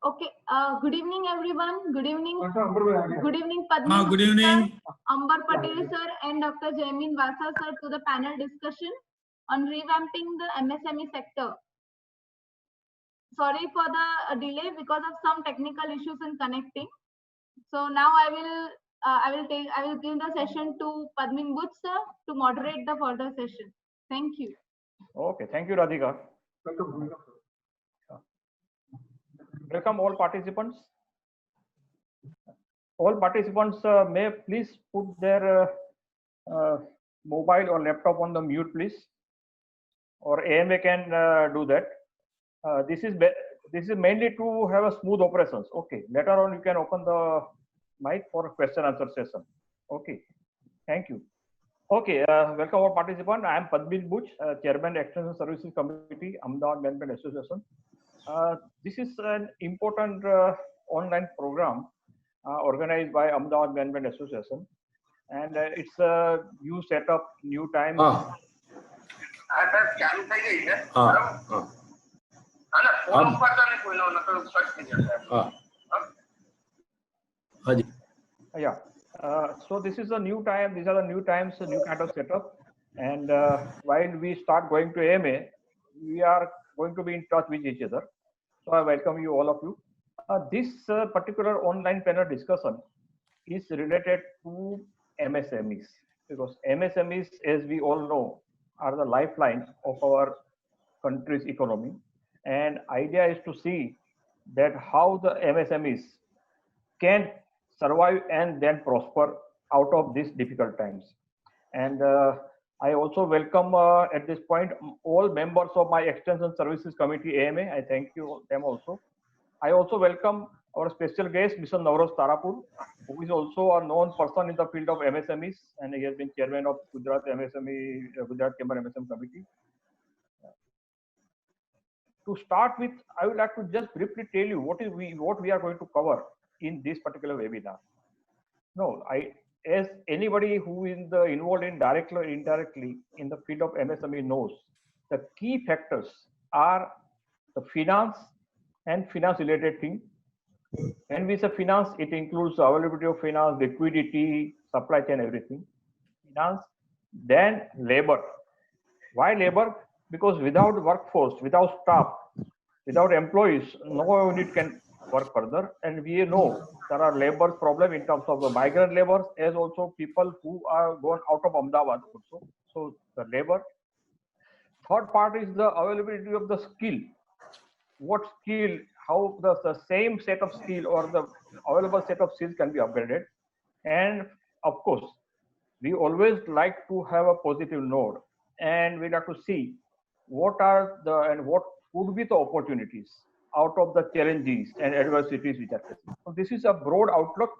Okay. Good evening, everyone. Good evening. Good evening, Good Padmin evening. sir, Ambar Patel sir, and Dr. Jaimin Vasa sir to the panel discussion on revamping the MSME sector. Sorry for the delay because of some technical issues in connecting. So now I will give the session to Padmin Buch sir to moderate the further session. Thank you. Okay, thank you, Radhika. Welcome all participants. All participants may please put their mobile or laptop on the mute, please, or AMA can do that. This is mainly to have a smooth operations. Okay, later on you can open the mic for question answer session. Okay, thank you. Okay, welcome all participants. I am Padmin Buch, Chairman Extension Services Committee, Ahmedabad Management Association. This is an important online program organized by Ahmedabad Management Association, and it's a new setup, new time. Yeah. So this is a new time. These are the new times, a new kind of setup. And while we start going to AMA, we are going to be in touch with each other. So I welcome you, all of you. This particular online panel discussion is related to MSMEs, because MSMEs, as we all know, are the lifeline of our country's economy. And idea is to see that how the MSMEs can survive and then prosper out of these difficult times. And I also welcome at this point all members of my Extension Services Committee AMA. I thank you them also. I also welcome our special guest, Mr. Navroj Tarapur, who is also a known person in the field of MSMEs, and he has been chairman of Gujarat Chamber MSME Committee. To start with, I would like to just briefly tell you what we are going to cover in this particular webinar. No, as anybody who is involved in directly or indirectly in the field of MSME knows, the key factors are the finance and finance related thing. And with the finance, it includes the availability of finance, liquidity, supply chain, everything. Finance, then labor. Why labor? Because without workforce, without staff, without employees, no unit can work further. And we know there are labor problem in terms of the migrant labor, as also people who are gone out of Ahmedabad also. So the labor. Third part is the availability of the skill. What skill, how the same set of skill or the available set of skills can be upgraded. And of course, we always like to have a positive note, and we like to see what are the and what would be the opportunities out of the challenges and adversities which are facing. So this is a broad outlook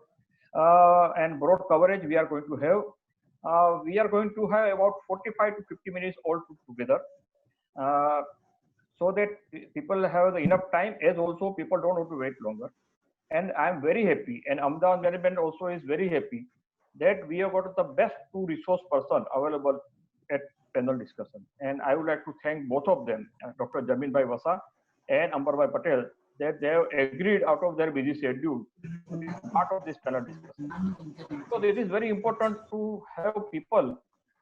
and broad coverage we are going to have. We are going to have about 45 to 50 minutes all together, so that people have enough time, as also people don't want to wait longer. And I am very happy, and Ahmedabad Management also is very happy that we have got the best two resource person available at panel discussion. And I would like to thank both of them, Dr. Jaimin Bhai Vasa and Ambar Bhai Patel, that they have agreed out of their busy schedule to be part of this panel discussion. So it is very important to have people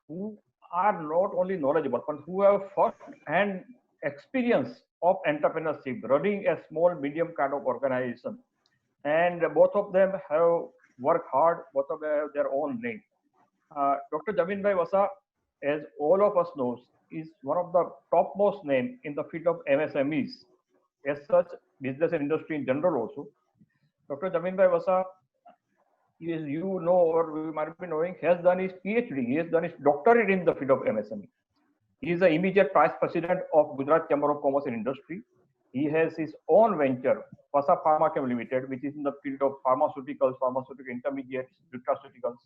who are not only knowledgeable, but who have first-hand experience of entrepreneurship, running a small, medium kind of organization. And both of them have worked hard, both of them have their own name. Dr. Jaimin Bhai Vasa, as all of us knows, is one of the topmost name in the field of MSMEs, as such business and industry in general also. Dr. Jaimin Bhai Vasa, as you know or we might be knowing, has done his PhD, he has done his doctorate in the field of MSME. He is the immediate vice president of Gujarat Chamber of Commerce and Industry. He has his own venture, Vasa Pharmachem Limited, which is in the field of pharmaceuticals, pharmaceutical intermediates, nutraceuticals.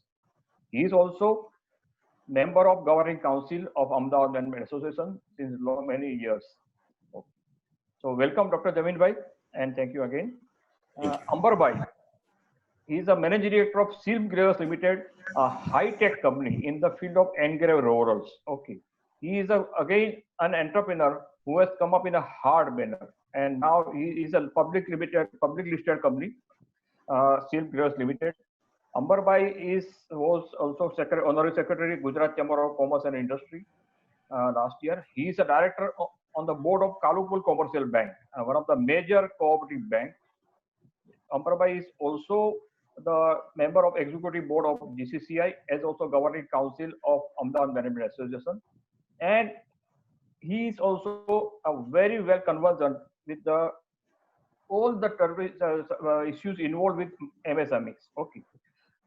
He is also member of Governing Council of Ahmedabad Management Association since many years. So welcome, Dr. Jaimin Bhai, and thank you again. Ambar Bhai, he is the managing director of Silk Gravers Limited, a high-tech company in the field of engraved rollers. Okay. He is again an entrepreneur who has come up in a hard manner, and now he is a public listed company, Silk Growers Limited. Ambarbai was also Honorary Secretary, Gujarat Chamber of Commerce and Industry last year. He is a director on the board of Kalupul Commercial Bank, one of the major cooperative banks. Ambarbai is also the member of executive board of GCCI, as also governing council of Ahmedabad Management Association, and he is also a very well conversant with all the issues involved with MSMEs. Okay.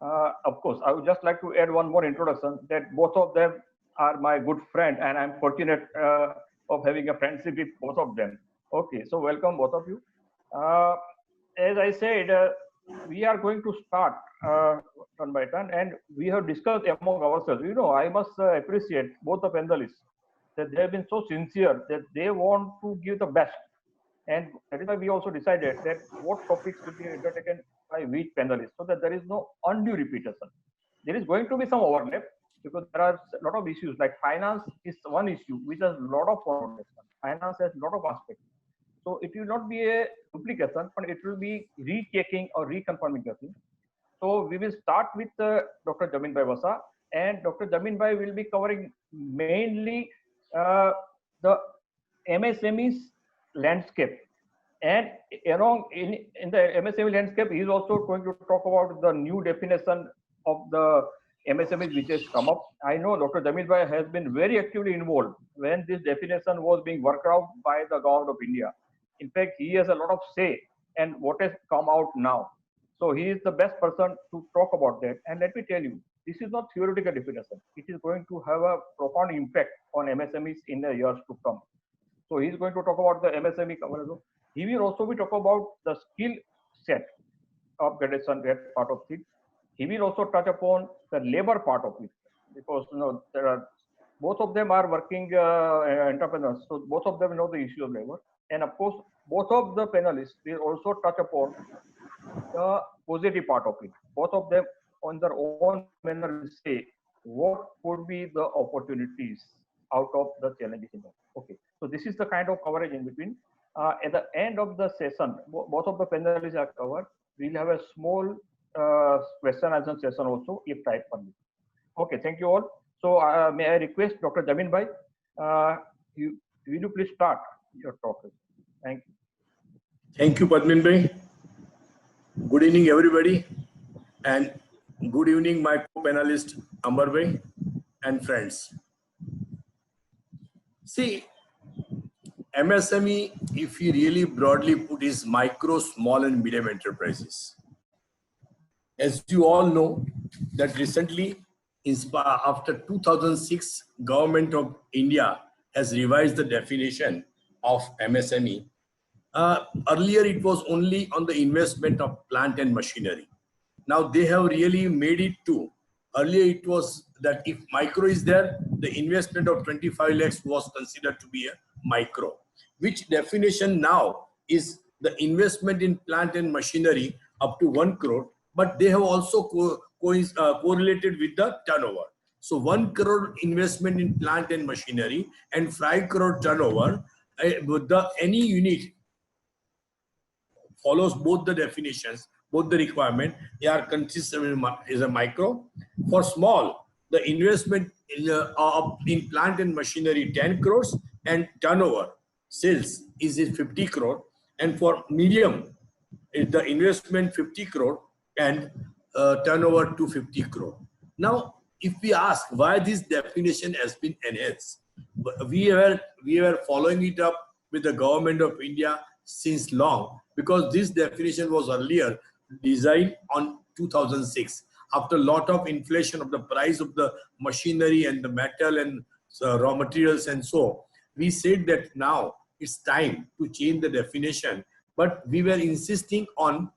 Of course, I would just like to add one more introduction, that both of them are my good friend, and I'm fortunate of having a friendship with both of them. Okay, so welcome both of you. As I said, we are going to start turn by turn, and we have discussed among ourselves. I must appreciate both the panelists, that they have been so sincere that they want to give the best. And that is why we also decided that what topics will be undertaken by which panelists, so that there is no undue repetition. There is going to be some overlap, because there are a lot of issues, like finance is one issue which has a lot of connotation. Finance has a lot of aspects. So it will not be a duplication, but it will be rechecking or reconfirming the thing. So we will start with Dr. Jaminbhai Vasa, and Dr. Jaminbhai will be covering mainly the MSME's landscape. And along in the MSME landscape, he is also going to talk about the new definition of the MSME which has come up. I know Dr. Jaminbhai has been very actively involved when this definition was being worked out by the government of India. In fact, he has a lot of say in what has come out now. So he is the best person to talk about that. And let me tell you, this is not theoretical definition. It is going to have a profound impact on MSMEs in the years to come. So he is going to talk about the MSME coverage. He will also be talk about the skill set upgradation, that part of it. He will also touch upon the labor part of it, because there are both of them are working entrepreneurs, so both of them know the issue of labor. And of course, both of the panelists will also touch upon the positive part of it. Both of them, on their own manner, will say what could be the opportunities out of the challenges involved. Okay, so this is the kind of coverage in between. At the end of the session, both of the panelists are covered. We'll have a small question answer session also, if time permits. Okay, thank you all. So may I request Dr. Jaminbhai, will you please start your talk? Thank you. Thank you, Padmin Bhai. Good evening, everybody, and good evening, my co-panelist Ambar Bhai and friends. See, MSME, if you really broadly put, is micro, small, and medium enterprises. As you all know, that recently, after 2006, Government of India has revised the definition of MSME. Earlier, it was only on the investment of plant and machinery. Now they have really made it to, earlier it was that if micro is there, the investment of 25 lakhs was considered to be a micro, which definition now is the investment in plant and machinery up to 1 crore, but they have also correlated with the turnover. So 1 crore investment in plant and machinery and 5 crore turnover, with any unit follows both the definitions, both the requirement, they are consistent is a micro. For small, the investment in plant and machinery 10 crores and turnover sales is 50 crore, and for medium the investment 50 crore and turnover 250 crore. Now if we ask why this definition has been enhanced, we were following it up with the Government of India since long, because this definition was earlier designed on 2006 after a lot of inflation of the price of the machinery and the metal and raw materials, and so we said that now it's time to change the definition, but we were insisting on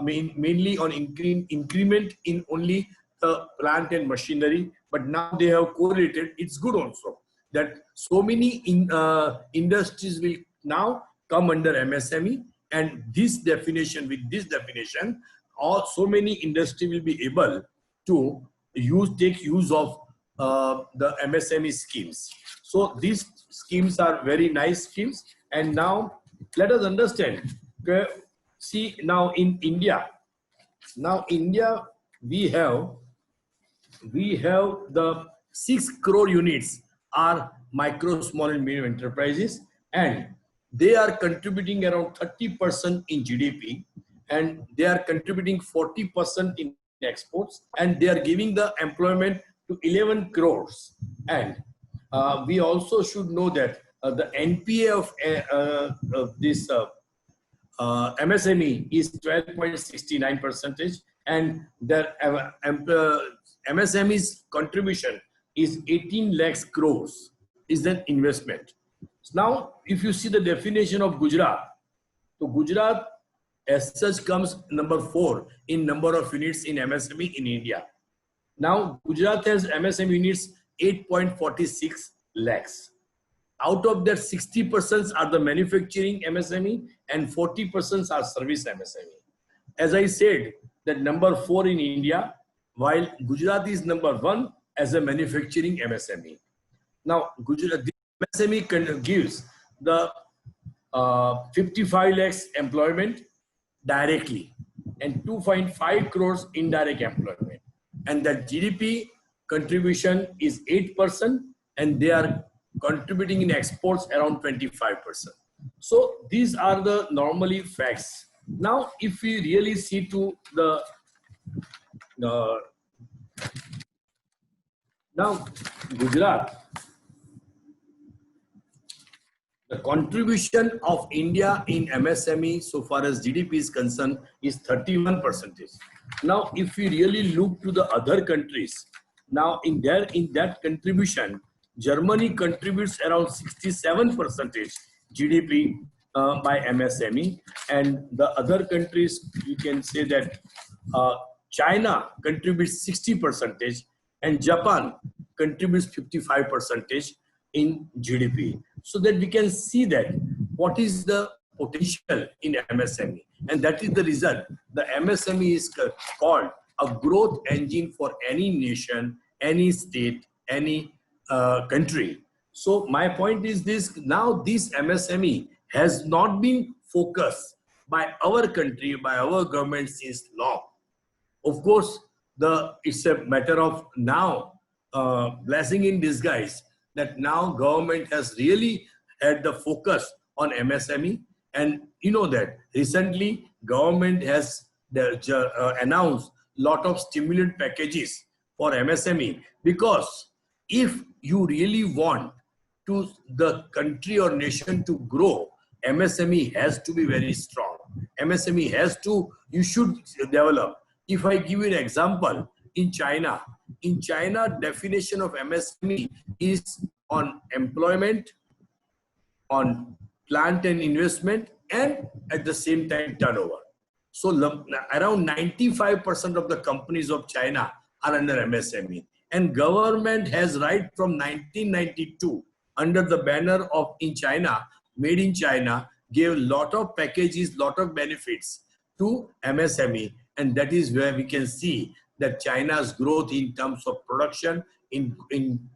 mainly on increment in only the plant and machinery, but now they have correlated. It's good also that so many industries will now come under MSME, and this definition, with this definition, so many industry will be able to take use of the MSME schemes. So these schemes are very nice schemes, and now let us understand. Okay, see now in India, we have the 6 crore units are micro, small and medium enterprises, and they are contributing around 30% in GDP, and they are contributing 40% in exports, and they are giving the employment to 11 crores. And we also should know that the NPA of this MSME is 12.69%, and their MSME's contribution is 18 lakhs crores is an investment. Now, if you see the definition of Gujarat, so Gujarat as such comes number 4 in number of units in MSME in India. Now, Gujarat has MSME units 8.46 lakhs. Out of that, 60% are the manufacturing MSME and 40% are service MSME. As I said, that number 4 in India, while Gujarat is number 1 as a manufacturing MSME. Now, Gujarat MSME gives the 55 lakhs employment directly and 2.5 crores indirect employment. And that GDP contribution is 8%, and they are contributing in exports around 25%. So these are the normally facts. Now, if we really see to the now Gujarat, the contribution of India in MSME so far as GDP is concerned is 31%. Now, if we really look to the other countries, now in that contribution, Germany contributes around 67% GDP by MSME, and the other countries, you can say that China contributes 60% and Japan contributes 55% in GDP. So that we can see that what is the potential in MSME, and that is the result. The MSME is called a growth engine for any nation, any state, any country. So my point is this: now this MSME has not been focused by our country, by our government since long. Of course, it's a matter of now blessing in disguise that now government has really had the focus on MSME. And you know that recently government has announced lot of stimulant packages for MSME, because if you really want to the country or nation to grow, MSME has to be very strong. MSME has to, you should develop. If I give you an example, in China, definition of MSME is on employment, on plant and investment, and at the same time turnover. So around 95% of the companies of China are under MSME, and government has right from 1992 under the banner of in China, made in China, gave lot of packages, lot of benefits to MSME, and that is where we can see that China's growth in terms of production, in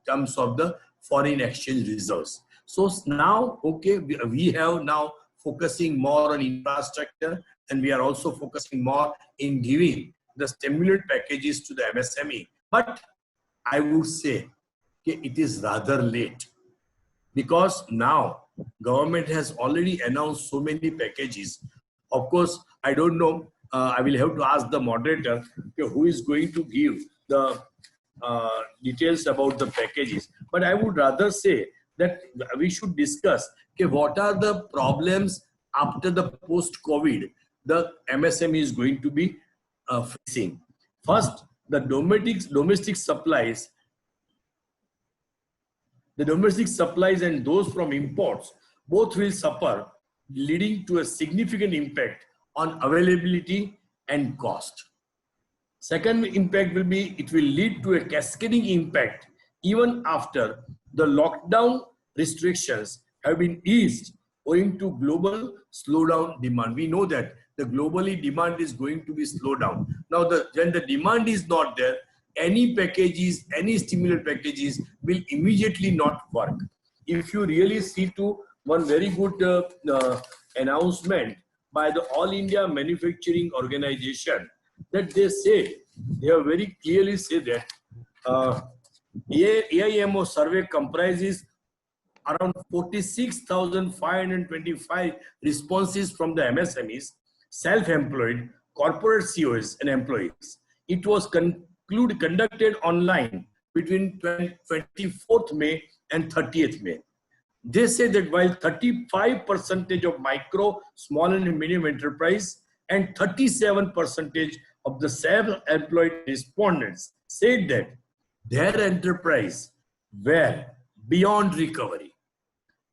terms of the foreign exchange reserves. So now, okay, we have now focusing more on infrastructure, and we are also focusing more in giving the stimulant packages to the MSME. But I would say okay, it is rather late, because now government has already announced so many packages. Of course, I don't know. I will have to ask the moderator who is going to give the details about the packages. But I would rather say that we should discuss okay, what are the problems after the post-COVID the MSME is going to be facing. First, the domestic supplies. The domestic supplies and those from imports both will suffer, leading to a significant impact on availability and cost. Second impact will be, it will lead to a cascading impact even after the lockdown restrictions have been eased owing to global slowdown demand. We know that the globally demand is going to be slowed down. Now, when the demand is not there, any packages, any stimulant packages will immediately not work. If you really see to one very good announcement by the All India Manufacturing Organization that they have very clearly said that AIMO survey comprises around 46,525 responses from the MSMEs, self-employed, corporate CEOs and employees. It was conducted online between 24th May and 30th May. They say that while 35% of micro, small and medium enterprise and 37% of the self-employed respondents said that their enterprise were beyond recovery.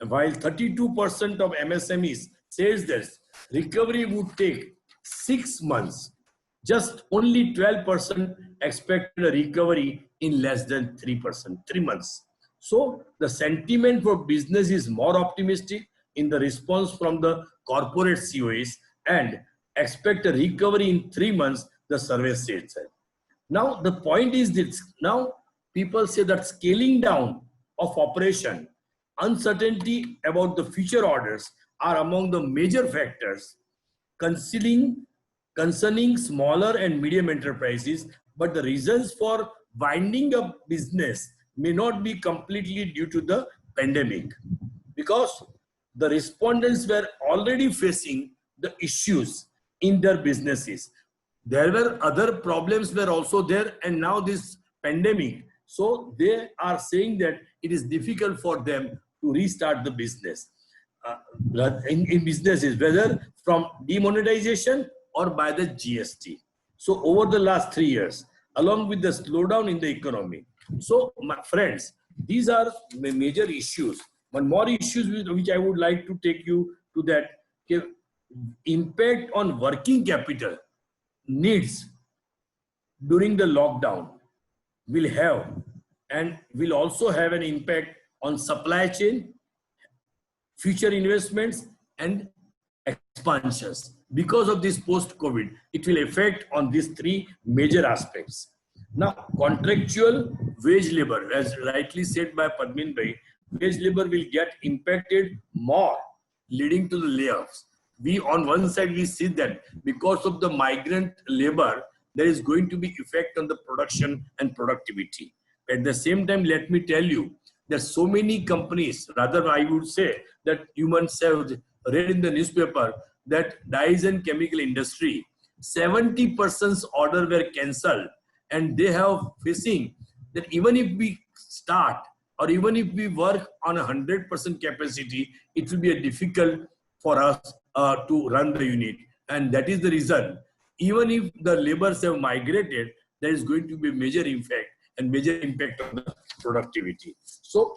While 32% of MSMEs says that recovery would take 6 months, just only 12% expected a recovery in less than 3 months. So the sentiment for business is more optimistic in the response from the corporate COEs and expect a recovery in 3 months, the survey says. Now the point is this, now people say that scaling down of operation, uncertainty about the future orders are among the major factors concerning smaller and medium enterprises, but the reasons for winding up business may not be completely due to the pandemic, because the respondents were already facing the issues in their businesses. There were other problems were also there, and now this pandemic. So they are saying that it is difficult for them to restart the business in businesses, whether from demonetization or by the GST. So over the last 3 years, along with the slowdown in the economy. So my friends, these are major issues. One more issues which I would like to take you to that impact on working capital needs during the lockdown will have and will also have an impact on supply chain, future investments and expansions. Because of this post-COVID, it will affect on these 3 major aspects. Now, contractual wage labor, as rightly said by Padmin Bhai, wage labor will get impacted more, leading to the layoffs. We, on one side, we see that because of the migrant labor, there is going to be effect on the production and productivity. At the same time, let me tell you, there are so many companies, rather I would say that you must have read in the newspaper that dyes and chemical industry, 70% order were cancelled, and they have facing that even if we start or even if we work on 100% capacity, it will be difficult for us to run the unit. And that is the reason, even if the laborers have migrated, there is going to be major impact and major impact on the productivity. So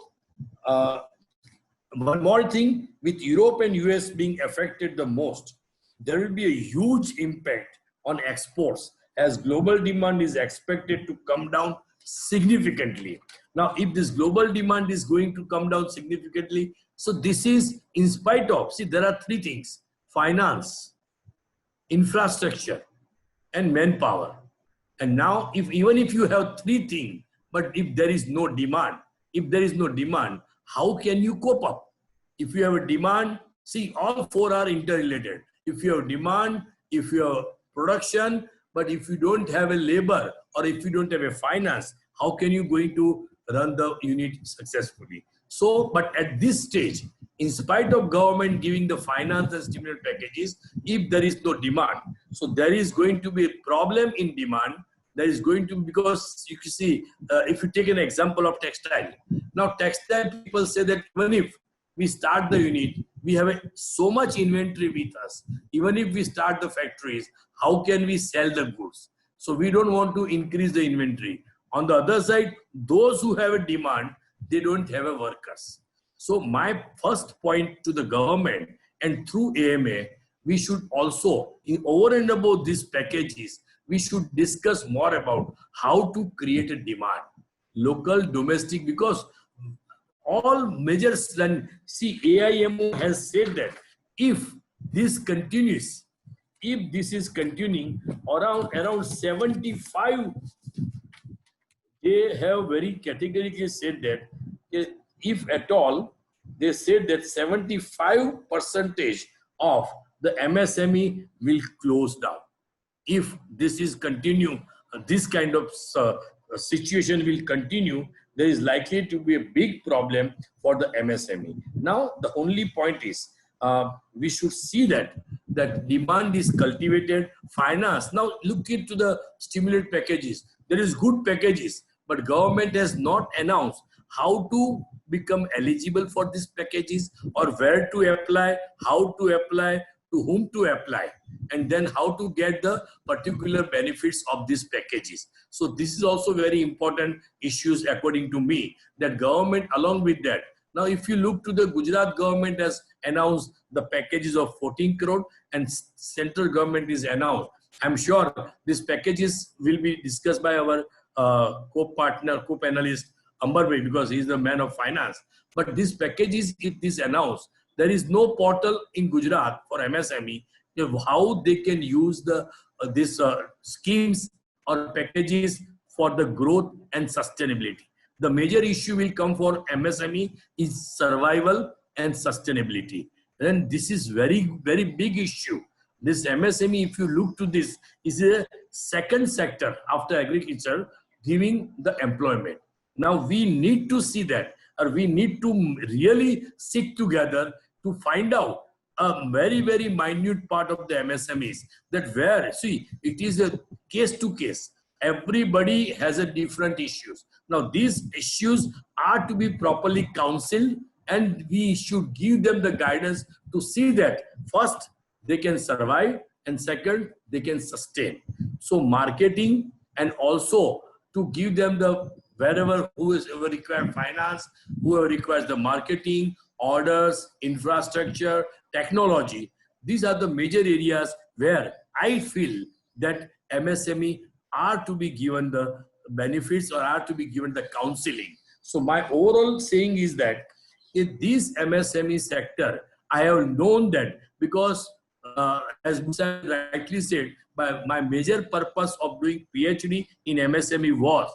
one more thing, with Europe and US being affected the most, there will be a huge impact on exports as global demand is expected to come down significantly. Now, if this global demand is going to come down significantly, so this is in spite of, see, there are 3 things: finance, infrastructure, and manpower. And now, even if you have 3 things, but if there is no demand, how can you cope up? If you have a demand, see, all 4 are interrelated. If you have demand, if you have production, but if you don't have a labor or if you don't have a finance, how can you going to run the unit successfully? So, but at this stage, in spite of government giving the finance and stimulus packages, if there is no demand, so there is going to be a problem in demand. There is going to, because you can see, if you take an example of textile. Now, textile people say that even if we start the unit, we have so much inventory with us. Even if we start the factories, how can we sell the goods? So we don't want to increase the inventory. On the other side, those who have a demand, they don't have a workers. So my first point to the government and through AMA, we should also, over and above these packages, we should discuss more about how to create a demand, local, domestic, because all measures, and see, AIMO has said that if this continues, if this is continuing around 75, they have very categorically said that if at all, they said that 75% of the MSME will close down. If this is continue, this kind of situation will continue, there is likely to be a big problem for the MSME. Now, the only point is we should see that demand is cultivated, finance. Now, look into the stimulus packages. There is good packages, but government has not announced how to become eligible for these packages, or where to apply, how to apply, to whom to apply, and then how to get the particular benefits of these packages. So this is also very important issues according to me, that government along with that. Now, if you look to the Gujarat government has announced the packages of 14 crore and central government is announced. I'm sure these packages will be discussed by our co-partner, co-panelist Ambar Bhai, because he is the man of finance. But these packages, if this announced, there is no portal in Gujarat for MSME how they can use the this schemes or packages for the growth and sustainability. The major issue will come for MSME is survival and sustainability. And this is very, very big issue. This MSME, if you look to this, is a second sector after agriculture giving the employment. Now we need to see that, or we need to really sit together to find out a very, very minute part of the MSMEs, that where, see, it is a case to case. Everybody has a different issues. Now these issues are to be properly counseled, and we should give them the guidance to see that first they can survive, and second they can sustain. So marketing, and also to give them the wherever whoever requires finance, whoever requires the marketing, orders, infrastructure, technology. These are the major areas where I feel that MSME are to be given the benefits or are to be given the counseling. So my overall saying is that in this MSME sector, I have known that because as Musa rightly said, my major purpose of doing PhD in MSME was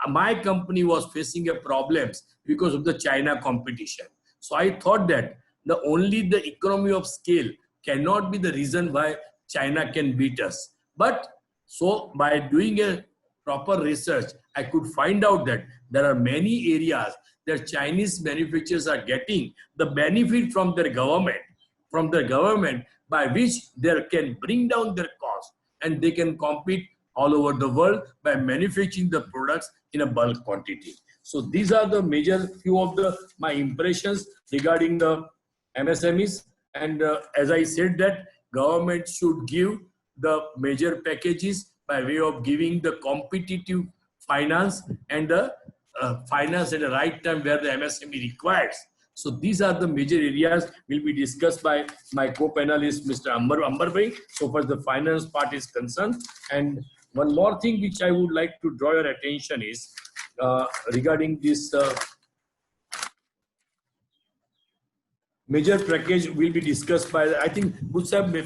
my company was facing a problems because of the China competition. So I thought that only the economy of scale cannot be the reason why China can beat us. But so by doing a proper research, I could find out that there are many areas that Chinese manufacturers are getting the benefit from their government, by which they can bring down their cost and they can compete all over the world by manufacturing the products in a bulk quantity. So these are the major few of my impressions regarding the MSMEs. And as I said that government should give the major packages by way of giving the competitive finance and the finance at the right time where the MSME requires. So these are the major areas will be discussed by my co-panelist, Mr. Ambar Bhai, so far as the finance part is concerned. And one more thing which I would like to draw your attention is regarding this major package will be discussed by, I think,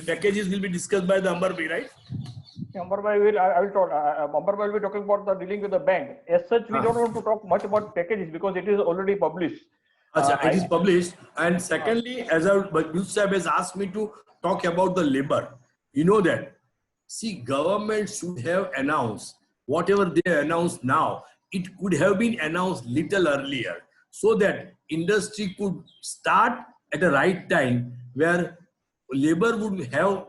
packages will be discussed by the Ambar Bhai, right? Ambar Bhai will, I will talk, Ambar Bhai will be talking about the dealing with the bank. As such, we don't want to talk much about packages because it is already published. It is published. And secondly, as Musa has asked me to talk about the labor, you know that, see, government should have announced whatever they announced now, it could have been announced little earlier so that industry could start at the right time where labor would have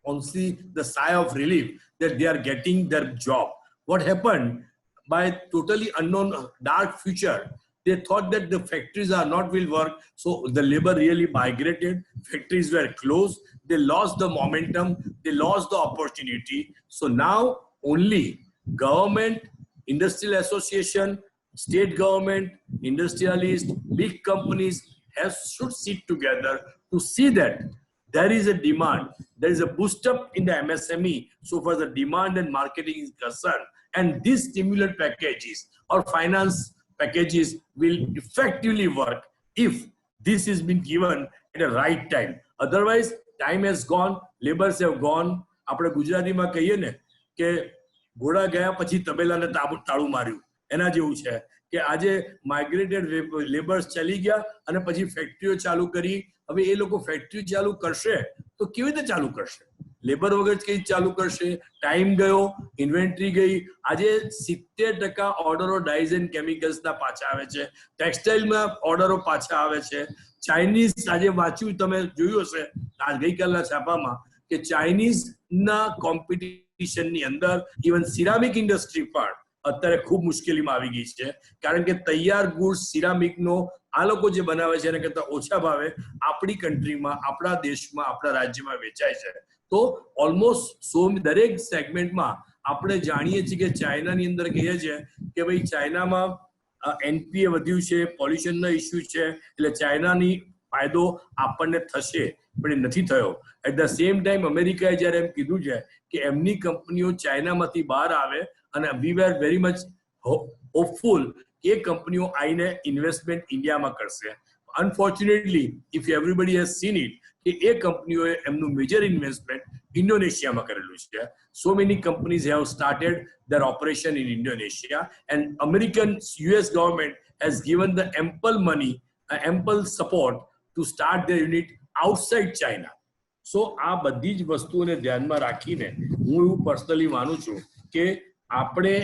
honestly the sigh of relief that they are getting their job. What happened by totally unknown dark future, they thought that the factories are not will work. So the labor really migrated, factories were closed, they lost the momentum, they lost the opportunity. So now only government, industrial association, state government, industrialists, big companies should sit together to see that there is a demand, there is a boost up in the MSME so far as the demand and marketing is concerned. And these stimulant packages or finance packages will effectively work if this has been given at the right time. Otherwise, time has gone, labors have gone. આપણે ગુજરાતીમાં કહીએ ને કે ઘોડા ગયા પછી તબેલાને તાળું માર્યું, એના જેવું છે કે આજે માઇગ્રેટેડ લેબર્સ ચાલી ગયા અને પછી ફેક્ટરીઓ ચાલુ કરી, હવે એ લોકો ફેક્ટરી ચાલુ કરશે તો કેવી રીતે ચાલુ કરશે? લેબર વગર કઈ ચાલુ કરશે? ટાઈમ ગયો, ઇન્વેન્ટરી ગઈ. આજે 70% ઓર્ડરો ડાઇઝ એન્ડ કેમિકલ્સના પાછા આવે છે, ટેક્સટાઇલમાં ઓર્ડરો પાછા આવે છે. ચાઇનીઝ, આજે વાંચ્યું, તમે જોયું હશે આજ ગઈકાલના છાપામાં, કે ચાઇનીઝના કોમ્પિટિશનની અંદર ઇવન સિરામિક ઇન્ડસ્ટ્રી પણ અત્યારે ખૂબ મુશ્કેલીમાં આવી ગઈ છે, કારણ કે તૈયાર ગુડ્સ સિરામિકનો આ લોકો જે બનાવે છે એના કરતા ઓછા ભાવે આપણી કન્ટ્રીમાં, આપણા દેશમાં, આપણા રાજ્યમાં વેચાય છે. તો ઓલમોસ્ટ દરેક સેગમેન્ટમાં આપણે જાણીએ છીએ કે ચાઇનાની અંદર કહીએ છીએ કે ભાઈ ચાઇનામાં એનપીએ વધ્યું છે, પોલ્યુશનનો ઇસ્યુ છે, એટલે ચાઇનાની ફાયદો આપણને થશે, પણ એ નથી થયો. એટ ધ સેમ ટાઈમ અમેરિકાએ જ્યારે એમ કીધું છે કે એમની કંપનીઓ ચાઇનામાંથી બહાર આવે, અને વી વેર વેરી મચ હોપફુલ કે કંપનીઓ આવીને ઇન્વેસ્ટમેન્ટ ઇન્ડિયામાં કરશે. Unfortunately, if everybody has scene it, કે એ કંપનીઓએ એમનું મેજર ઇન્વેસ્ટમેન્ટ ઇન્ડોનેશિયામાં કરેલું છે. So many companies have started their operation in Indonesia, and American US government has given the ample money, ample support to start their unit outside China. So આ બધી જ વસ્તુઓને ધ્યાનમાં રાખીને હું એવું પર્સનલી માનું છું કે આપણે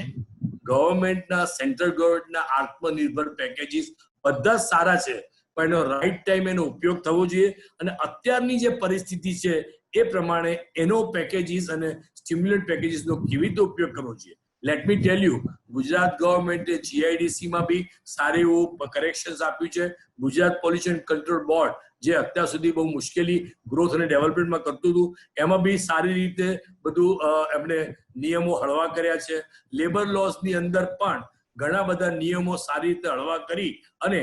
ગવર્મેન્ટના, સેન્ટ્રલ ગવર્મેન્ટના આત્મનિર્ભર પેકેજીસ બધા સારા છે, પણ એનો રાઈટ ટાઈમ એનો ઉપયોગ થવો જોઈએ, અને અત્યારની જે પરિસ્થિતિ છે એ પ્રમાણે એનો પેકેજીસ અને સ્ટિમ્યુલન્ટ પેકેજીસનો કેવી રીતે ઉપયોગ કરવો જોઈએ. Let me tell you, Gujarat ગવર્મેન્ટે જીઆઈડીસીમાં બી સારું એવું કરેક્શન્સ આપ્યું છે. ગુજરાત પોલ્યુશન કંટ્રોલ બોર્ડ, જે અત્યાર સુધી બહુ મુશ્કેલી ગ્રોથ અને ડેવલપમેન્ટમાં કરતું હતું, એમાં બી સારી રીતે બધું એમણે નિયમો હળવા કર્યા છે. લેબર લોસની અંદર પણ ઘણા બધા નિયમો સારી રીતે હળવા કરી અને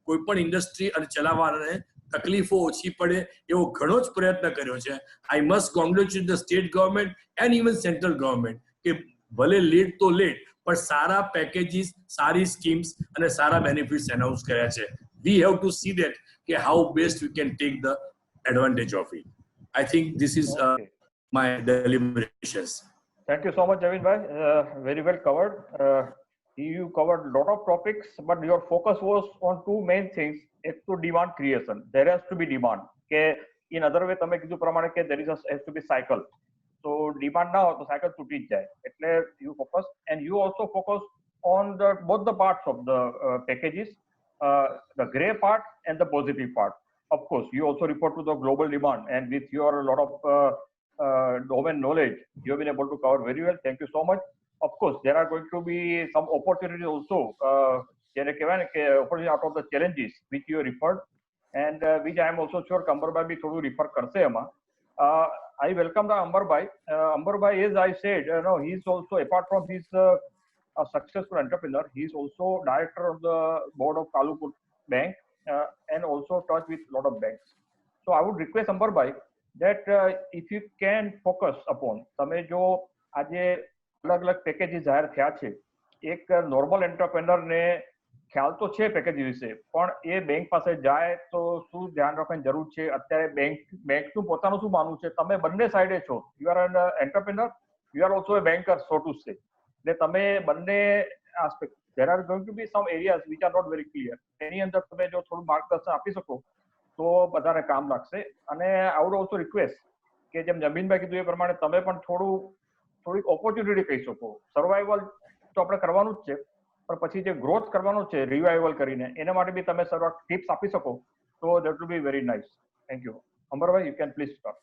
કોઈ પણ ઇન્ડસ્ટ્રી અને ચલાવવાને તકલીફો ઓછી પડે એવો ઘણો જ પ્રયત્ન કર્યો છે. I must congratulate the state government and even central government, કે ભલે લેટ તો લેટ, પણ સારા પેકેજીસ, સારી સ્કીમ્સ અને સારા બેનિફિટ્સ એનાઉન્સ કર્યા છે. We have to see that કે how best we can take the advantage of it. I think this is my deliberations. Thank you so much, Javinbhai. Very well covered. You covered a lot of topics, but your focus was on two main things. એક તો demand creation. There has to be demand. કે in other way તમે કીધું પ્રમાણે કે there has to be cycle. So demand ના હોય તો cycle તૂટી જ જાય. એટલે you focus, and you also focus on both the parts of the packages, the gray part and the positive part. Of course, you also refer to the global demand, and with your lot of domain knowledge, you have been able to cover very well. Thank you so much. Of course, there are going to be some opportunities also, opportunity out of the challenges which you referred, and which I am also sure Ambarbai bhi thodu refer karse એમાં. I welcome the Ambarbai. Ambarbai, as I said, he is also, apart from his a successful entrepreneur, he is also director of the board of Kalupur Bank, and also touch with a lot of banks. So I would request Ambarbai that if you can focus upon, તમે જો આજે અલગ અલગ packages જાહેર થયા છે, એક normal એન્ટરપ્રેનરને ખ્યાલ તો છે પેકેજ વિશે, પણ એ બેંક પાસે જાય તો શું ધ્યાન રાખવાની જરૂર છે? અત્યારે બેંકનું પોતાનું શું માનવું છે? તમે બંને સાઈડે છો, you are an entrepreneur, you are also a banker, so to say. એટલે તમે બંને aspect, there are going to be some areas which are not very clear. એની અંદર તમે જો થોડું માર્ગદર્શન આપી શકો તો બધાને કામ લાગશે. અને આઈ વુડ ઓલ્સો રિક્વેસ્ટ કે જેમ જમીનભાઈ કીધું એ પ્રમાણે તમે પણ થોડીક ઓપોર્ચ્યુનિટી કહી શકો. સર્વાઈવલ તો આપણે કરવાનું જ છે, પણ પછી જે ગ્રોથ કરવાનું છે રિવાઇવલ કરીને, એના માટે બી તમે સર્વ ટિપ્સ આપી શકો તો that will be very nice. Thank you. Ambarbhai, you can please start.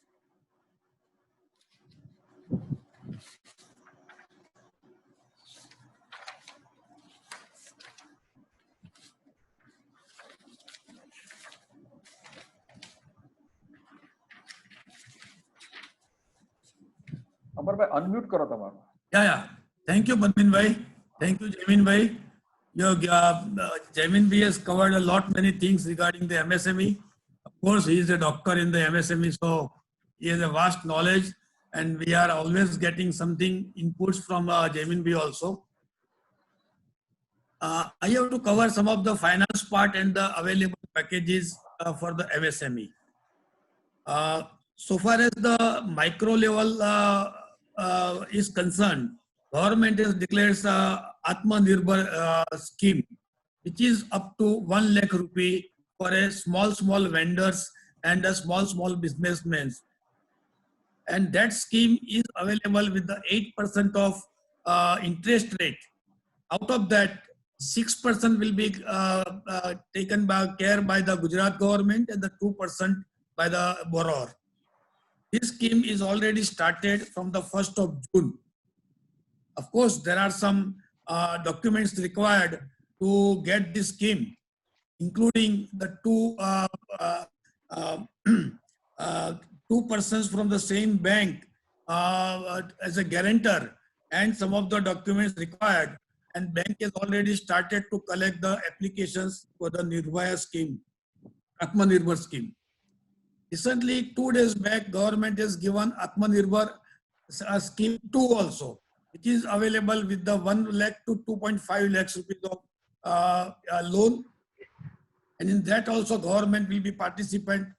Ambarbhai unmute કરો તમારું. Yeah. Thank you, Badminbhai. Thank you, Jaminbhai. Jaminbhai has covered a lot, many things regarding the MSME. Of course, he is a doctor in the MSME, so he has a vast knowledge, and we are always getting something inputs from Jaminbhai also. I have to cover some of the finance part and the available packages for the MSME. So far as the micro level is concerned, government has declared Atmanirbhar scheme, which is up to 1 lakh rupee for a small vendors and the small businessmen. And that scheme is available with the 8% of interest rate. Out of that, 6% will be taken by care by the Gujarat government and the 2% by the borrower. This scheme is already started from the 1st of June. Of course, there are some documents required to get this scheme, including the two persons from the same bank as a guarantor, and some of the documents required. And bank has already started to collect the applications for the Nirbhaya scheme, Atmanirbhar scheme. Recently, 2 days back, government has given Atmanirbhar scheme 2 also, which is available with the 1 lakh to 2.5 lakhs rupees of loan. And in that also government will be participant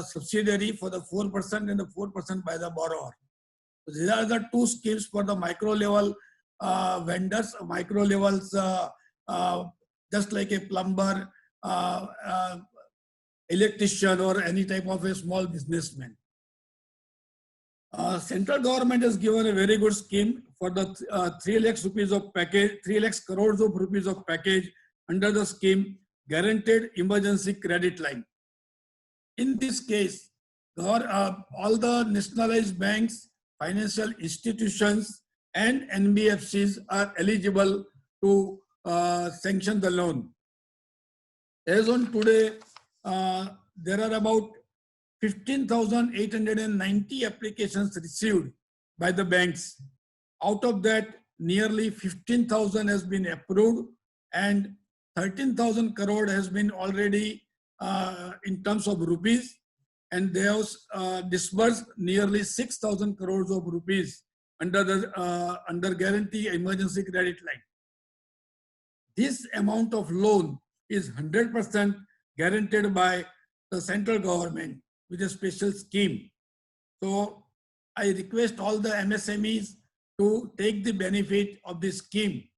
subsidiary for the 4% and the 4% by the borrower. So these are the 2 schemes for the micro level vendors, micro levels, just like a plumber, electrician, or any type of a small businessman. Central government has given a very good scheme for the 3 lakhs rupees of package, 3 lakhs crores of rupees of package under the scheme Guaranteed Emergency Credit Line. In this case, all the nationalized banks, financial institutions, and NBFCs are eligible to sanction the loan. As on today, there are about 15,890 applications received by the banks. Out of that, nearly 15,000 has been approved, and 13,000 crore has been already in terms of rupees, and they have disbursed nearly 6,000 crores of rupees under the under Guarantee Emergency Credit Line. This amount of loan is 100% guaranteed by the central government with a special scheme. So I request all the MSMEs to take the benefit of this scheme,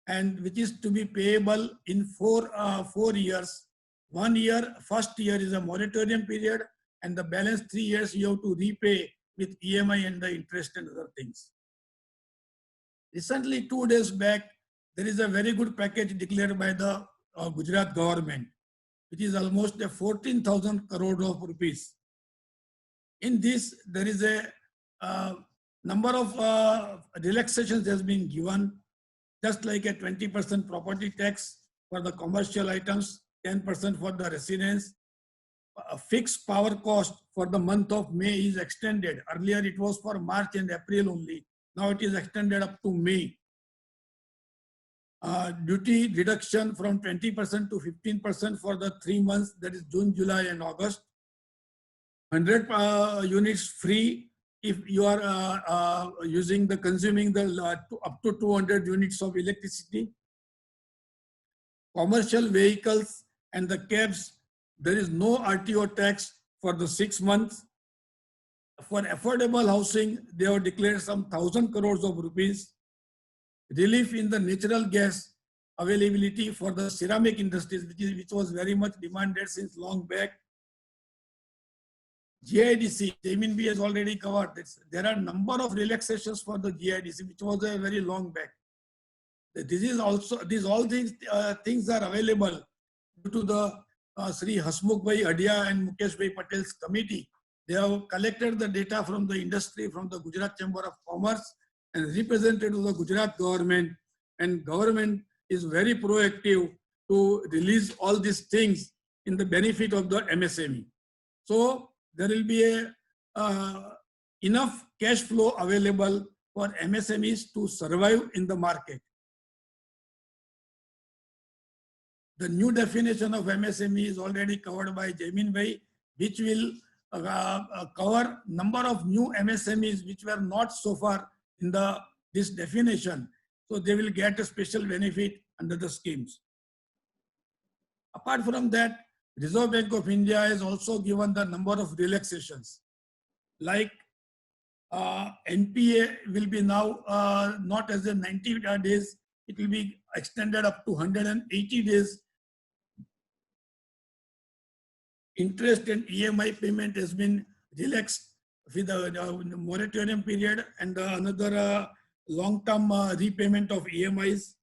and which is to be payable in 4 years. 1 year, first year is a moratorium period, and the balance 3 years you have to repay with EMI and the interest and other things. Recently, 2 days back, there is a very good package declared by the Gujarat government, which is almost a 14,000 crore of rupees. In this, there is a number of relaxations has been given, just like a 20% property tax for the commercial items, 10% for the residents. A fixed power cost for the month of May is extended. Earlier it was for March and April only. Now it is extended up to May. Duty reduction from 20% to 15% for the 3 months, that is June, July and August. 100 units free if you are consuming the up to 200 units of electricity. Commercial vehicles and the cabs, there is no RTO tax for the 6 months. For affordable housing, they have declared some 1,000 crores of rupees. Relief in the natural gas availability for the ceramic industries, which was very much demanded since long back. GIDC, Jaimin B has already covered this. There are a number of relaxations for the GIDC, which was a very long back. All these things are available due to the Sri Hasmukh Bhai Adia and Mukesh Bhai Patel's committee. They have collected the data from the industry, from the Gujarat Chamber of Commerce, and represented to the Gujarat government. And government is very proactive to release all these things in the benefit of the MSME. So there will be enough cash flow available for MSMEs to survive in the market. The new definition of MSME is already covered by Jaimin Bhai, which will cover number of new MSMEs which were not so far in this definition. So they will get a special benefit under the schemes. Apart from that, Reserve Bank of India has also given the number of relaxations. Like NPA will be now not as a 90 days, it will be extended up to 180 days. interest and EMI payment has been relaxed with the moratorium period and another long-term repayment of EMIs.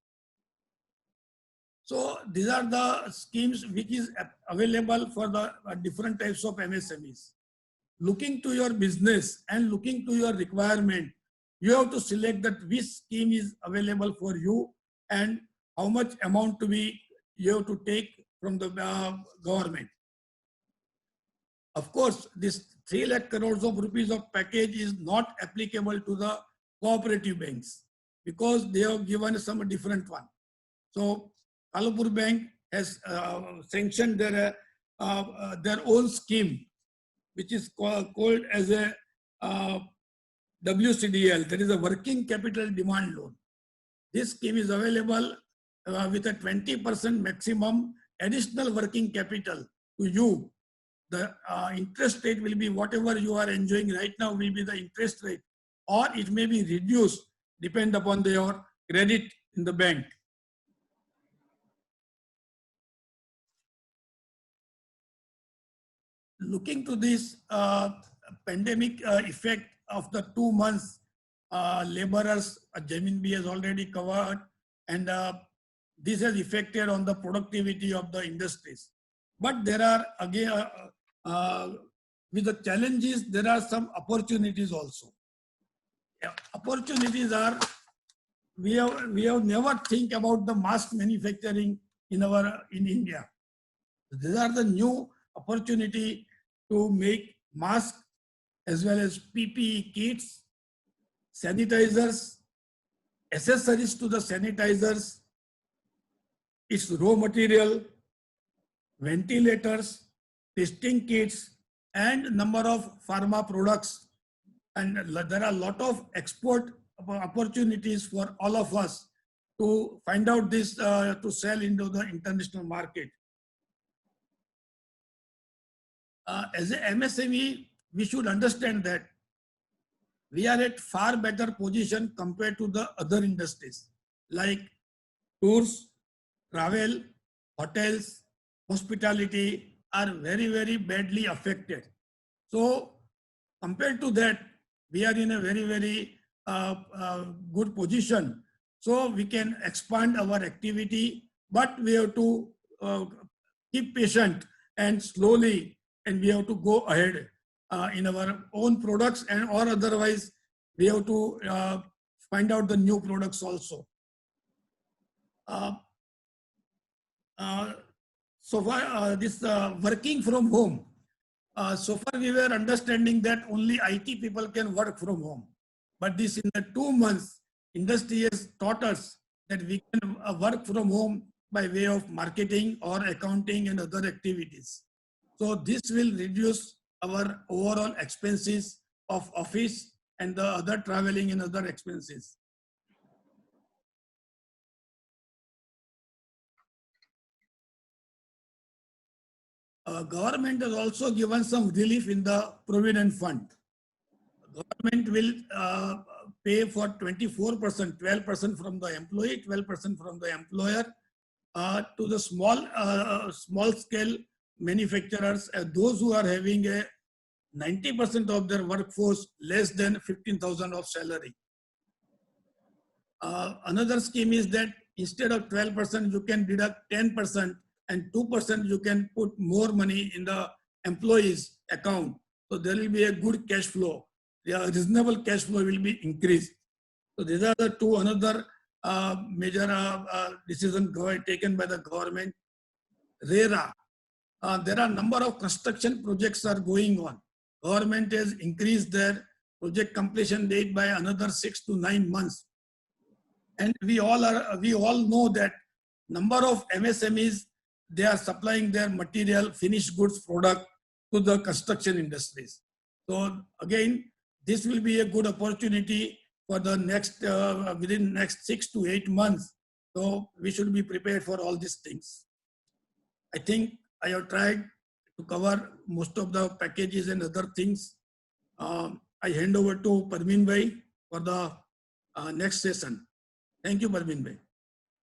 So these are the schemes which is available for the different types of MSMEs. Looking to your business and looking to your requirement, you have to select that which scheme is available for you and how much amount to be you have to take from the government. Of course, this 3 lakh crores of rupees of package is not applicable to the cooperative banks because they have given some different one. So Kalapur Bank has sanctioned their own scheme, which is called as a WCDL, that is a working capital demand loan. This scheme is available with a 20% maximum additional working capital to you. The interest rate will be whatever you are enjoying right now will be the interest rate, or it may be reduced depend upon your credit in the bank. Looking to this pandemic effect of the 2 months, laborers, Jamin B has already covered, and this has affected on the productivity of the industries. But there are again, with the challenges, there are some opportunities also. Yeah, opportunities are, we have never think about the mask manufacturing in India. These are the new opportunity to make masks as well as PPE kits, sanitizers, accessories to the sanitizers, its raw material, ventilators, testing kits, and number of pharma products. And there are a lot of export opportunities for all of us to find out this, to sell into the international market. As a MSME, we should understand that we are at far better position compared to the other industries like tours, travel, hotels, hospitality are very, very badly affected. So compared to that, we are in a very, very good position. So we can expand our activity, but we have to keep patient and slowly, and we have to go ahead in our own products, and or otherwise we have to find out the new products also. So far, this working from home, so far we were understanding that only IT people can work from home. But this in the 2 months, industry has taught us that we can work from home by way of marketing or accounting and other activities. So this will reduce our overall expenses of office and the other traveling and other expenses. Government has also given some relief in the provident fund. Government will pay for 24%, 12% from the employee, 12% from the employer to the small scale manufacturers, those who are having a 90% of their workforce less than 15,000 of salary. Another scheme is that instead of 12%, you can deduct 10%, and 2% you can put more money in the employee's account. So there will be a good cash flow. The reasonable cash flow will be increased. So these are the two another major decision taken by the government. RERA. There are number of construction projects are going on. Government has increased their project completion date by another 6 to 9 months. And we all know that number of MSMEs, they are supplying their material, finished goods product to the construction industries. So again, this will be a good opportunity for the next, within next 6 to 8 months. So we should be prepared for all these things. I think I have tried to cover most of the packages and other things. I hand over to Parveen Bhai for the next session. Thank you, Parveen Bhai.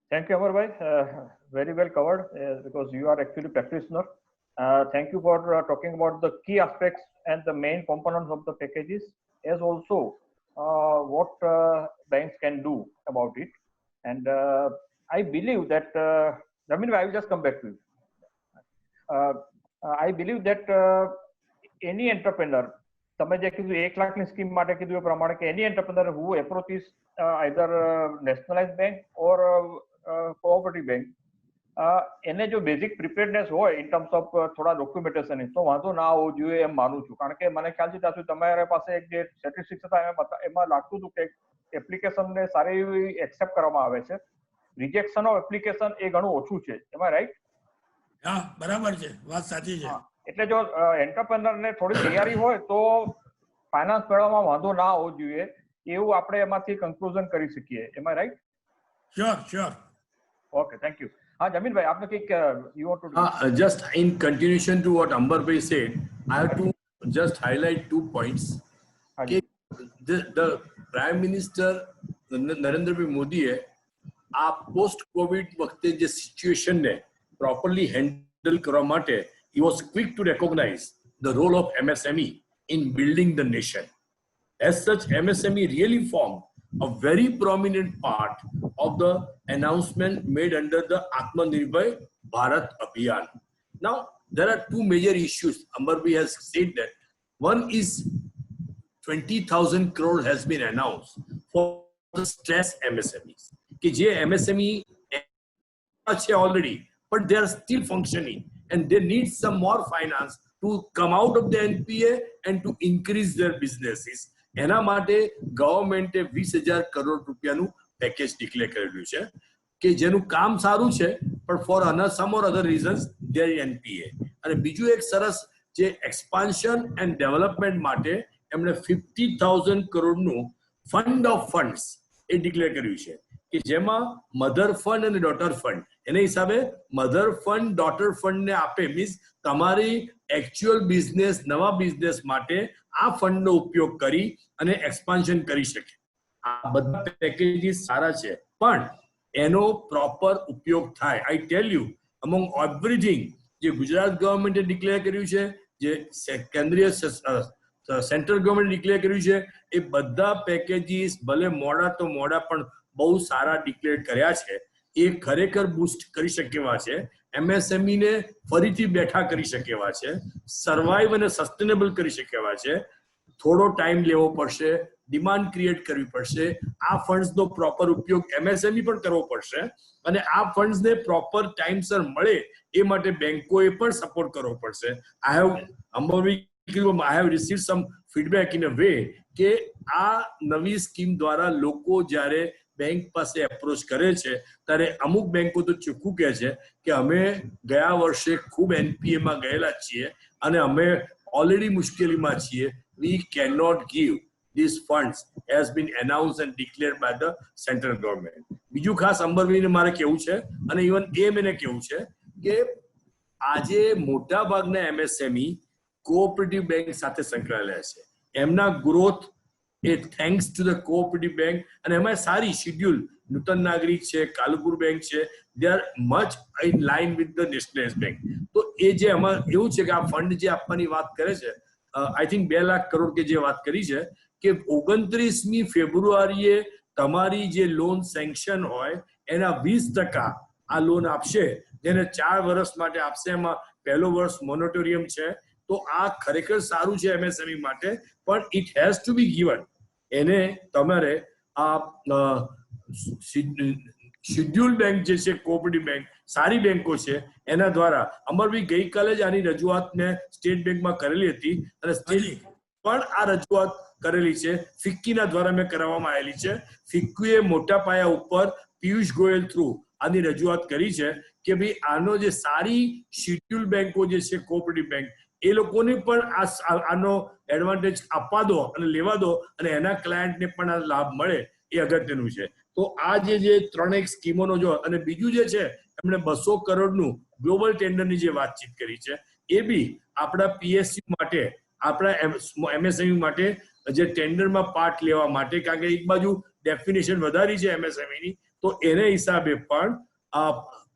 Thank you, Amar Bhai. Very well covered because you are actually practitioner Thank you for talking about the key aspects and the main components of the packages, as also what banks can do about it. And I believe that, Ramin, I will just come back to you. I believe that any entrepreneur, તમે જે કીધું 1 લાખની scheme માટે કીધું એ પ્રમાણે કે any entrepreneur who approaches either nationalized bank or cooperative bank, એને જો બેઝિક પ્રિપેરનેસ હોય ઇન ટર્મ્સ ઓફ થોડા ડોક્યુમેન્ટેશન તો વાંધો ના આવવો જોઈએ એમ માનું છું. કારણ કે મને ખ્યાલ છે ત્યાં સુધી તમારા પાસે એક જે સ્ટેટિસ્ટિક્સ હતા એમાં લાગતું હતું કે એપ્લિકેશનને સારી એવી એક્સેપ્ટ કરવામાં આવે છે, રિજેક્શન ઓફ એપ્લિકેશન એ ઘણું ઓછું છે. એમાં રાઈટ? હા, બરાબર છે, વાત સાચી છે. એટલે જો એન્ટરપ્રેનરને થોડી તૈયારી હોય તો ફાઇનાન્સ મેળવવામાં વાંધો ના આવવો જોઈએ એવું આપણે એમાંથી કન્ક્લુઝન કરી શકીએ. Am I right? Sure sure. Okay, thank you. હા, જમીનભાઈ, આપને કંઈક you want to just in continuation to what Ambarભાઈ said, I have to just highlight 2 points. હાજી. The Prime Minister નરેન્દ્રભાઈ મોદીએ આ પોસ્ટ કોવિડ વખતે જે સિચ્યુએશન ને પ્રોપરલી હેન્ડલ કરવા માટે he was quick to recognize the role of MSME in building the nation. As such, MSME really formed a very prominent part of the announcement made under the Atmanirbhar Bharat Abhiyan. Now, there are 2 major issues. Ambarbi has said that. One is 20,000 crore has been announced for the stress MSMEs. कि जे MSME already, but they are still functioning and they need some more finance to come out of the NPA and to increase their businesses. એના માટે ગવર્મેન્ટે 20,000 કરોડ રૂપિયાનું package declare કરેલું છે કે જેનું કામ સારું છે પણ for some or other reasons they are NPA. અને બીજું એક સરસ જે એક્સપાન્શન એન્ડ ડેવલપમેન્ટ માટે એમણે 50,000 કરોડનું fund of funds A declare કર્યું છે કે જેમાં મધર ફંડ અને ડોટર ફંડ, એના હિસાબે મધર ફંડ ડોટર ફંડને આપે, મીન્સ તમારી એકચ્યુઅલ બિઝનેસ, નવા બિઝનેસ માટે આ ફંડનો ઉપયોગ કરી અને એક્સપાન્શન કરી શકે. આ બધા પેકેજીસ સારા છે પણ એનો પ્રોપર ઉપયોગ થાય. આઈ ટેલ યુ, અમોંગ એવરીથિંગ જે ગુજરાત ગવર્મેન્ટે ડિક્લેર કર્યું છે, જે કેન્દ્રીય સેન્ટ્રલ ગવર્મેન્ટ ડિક્લેર કર્યું છે, એ બધા પેકેજીસ ભલે મોડા તો મોડા પણ બહુ સારા ડિક્લેર કર્યા છે. એ ખરેખર બૂસ્ટ કરી શકે એવા છે, MSME ને ફરીથી બેઠા કરી શકે એવા છે, સર્વાઈવ અને સસ્ટેનેબલ કરી શકે એવા છે. થોડો ટાઈમ લેવો પડશે, ડિમાન્ડ ક્રિએટ કરવી પડશે, આ ફંડ્સનો પ્રોપર ઉપયોગ MSME પણ કરવો પડશે અને આ ફંડ્સને પ્રોપર ટાઈમસર મળે એ માટે બેંકોએ પણ સપોર્ટ કરવો પડશે. I have received some feedback in a way કે આ નવી સ્કીમ દ્વારા લોકો જ્યારે બેંક પાસે એપ્રોચ કરે છે ત્યારે અમુક બેંકો તો ચોખ્ખું કહે છે કે અમે ગયા વર્ષે ખૂબ NPA માં ગયેલા છીએ અને અમે ઓલરેડી મુશ્કેલીમાં છીએ. We cannot give these funds has been announced and declared by the central government. બીજું ખાસ અંબરભાઈને મારે કેવું છે અને ઇવન એને કેવું છે કે આજે મોટા ભાગના MSME કોઓપરેટિવ બેંક સાથે સંકળાયેલા છે. એમના growth A thanks to the cooperative bank અને એમાં સારી શેડ્યુલ નૂતન નાગરિક છે, કાલુપુર બેંક છે, they are much in line with the nationalise bank. તો એ જે એમાં એવું છે કે આ ફંડ જે આપવાની વાત કરે છે, આઈ થિંક 2 લાખ કરોડ કે જે વાત કરી છે કે 29મી ફેબ્રુઆરીએ તમારી જે લોન સેન્કશન હોય એના 20% આ લોન આપશે, જેને 4 વર્ષ માટે આપશે. એમાં પહેલો વર્ષ મોનેટોરિયમ છે. તો આ ખરેખર સારું છે MSME માટે, પણ it has to be given. એને તમારે આ શેડ્યુલ બેંક જે છે, કોઓપરેટિવ બેંક, સારી બેંકો છે, એના દ્વારા અમરભાઈ ગઈકાલે જ આની રજૂઆત મેં સ્ટેટ બેંકમાં કરેલી હતી અને સ્ટેટ પણ આ રજૂઆત કરેલી છે, ફિક્કીના દ્વારા મેં કરાવવામાં આવેલી છે. ફિક્કીએ મોટા પાયા ઉપર પિયુષ ગોયલ થ્રુ આની રજૂઆત કરી છે કે ભાઈ આનો જે સારી શેડ્યુલ બેંકો જે છે, કોઓપરેટિવ બેંક, એ લોકોને પણ આનો એડવાન્ટેજ આપવા દો અને લેવા દો અને એના ક્લાયન્ટને પણ આ લાભ મળે, એ અગત્યનું છે. તો આ જે 3 સ્કીમોનો જો, અને બીજું જે છે એમણે 200 કરોડનું ગ્લોબલ ટેન્ડરની જે વાતચીત કરી છે, એ બી આપણા PSU માટે, આપણા MSME માટે જે ટેન્ડરમાં પાર્ટ લેવા માટે, કારણ કે એક બાજુ ડેફિનેશન વધારી છે MSME ની, તો એને હિસાબે પણ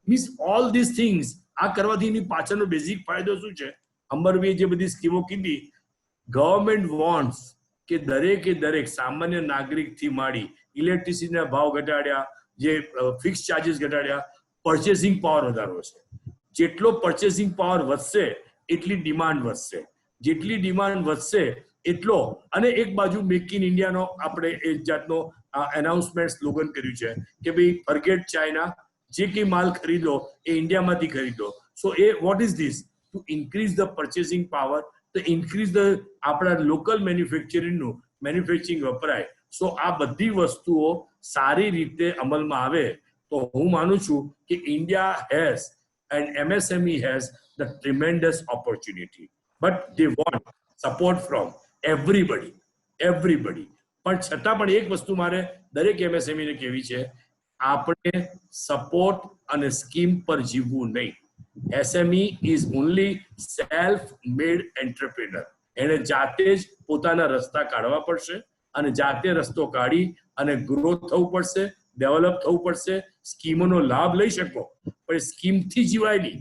મીન્સ ઓલ ધીસ થિંગ્સ આ કરવાથી એની પાછળનો બેઝિક ફાયદો શું છે? અંબરભાઈએ જે બધી સ્કીમો કીધી, ગવર્મેન્ટ વોન્ટ્સ કે દરેક સામાન્ય નાગરિકથી માંડી ઇલેક્ટ્રિસિટીના ભાવ ઘટાડ્યા, જે ફિક્સ ચાર્જીસ ઘટાડ્યા, પર્ચેસિંગ પાવર વધારવો છે. જેટલો પર્ચેસિંગ પાવર વધશે એટલી ડિમાન્ડ વધશે, જેટલી ડિમાન્ડ વધશે એટલો, અને એક બાજુ મેક ઇન ઇન્ડિયાનો આપણે એક જાતનો એનાઉન્સમેન્ટ સ્લોગન કર્યું છે કે ભાઈ ફર્ગેટ ચાઇના, જે કંઈ માલ ખરીદો એ ઇન્ડિયામાંથી ખરીદો. સો એ what is this? To increase the purchasing power, તો ઇન્ક્રીઝ ધ આપણા લોકલ મેન્યુફેક્ચરિંગ વપરાય. સો આ બધી વસ્તુઓ સારી રીતે અમલમાં આવે તો હું માનું છું કે India has and MSME has the tremendous opportunity, but they want support from everybody. પણ છતાં પણ એક વસ્તુ મારે દરેક MSME ને કહેવી છે, આપણે સપોર્ટ અને સ્કીમ પર જીવવું નહીં. SME is only self-made entrepreneur. એને જાતે જ પોતાના રસ્તા કાઢવા પડશે અને જાતે રસ્તો કાઢી અને ગ્રોથ થવું પડશે, ડેવલપ થવું પડશે. સ્કીમોનો લાભ લઈ શકો, પણ સ્કીમથી જીવાય નહીં.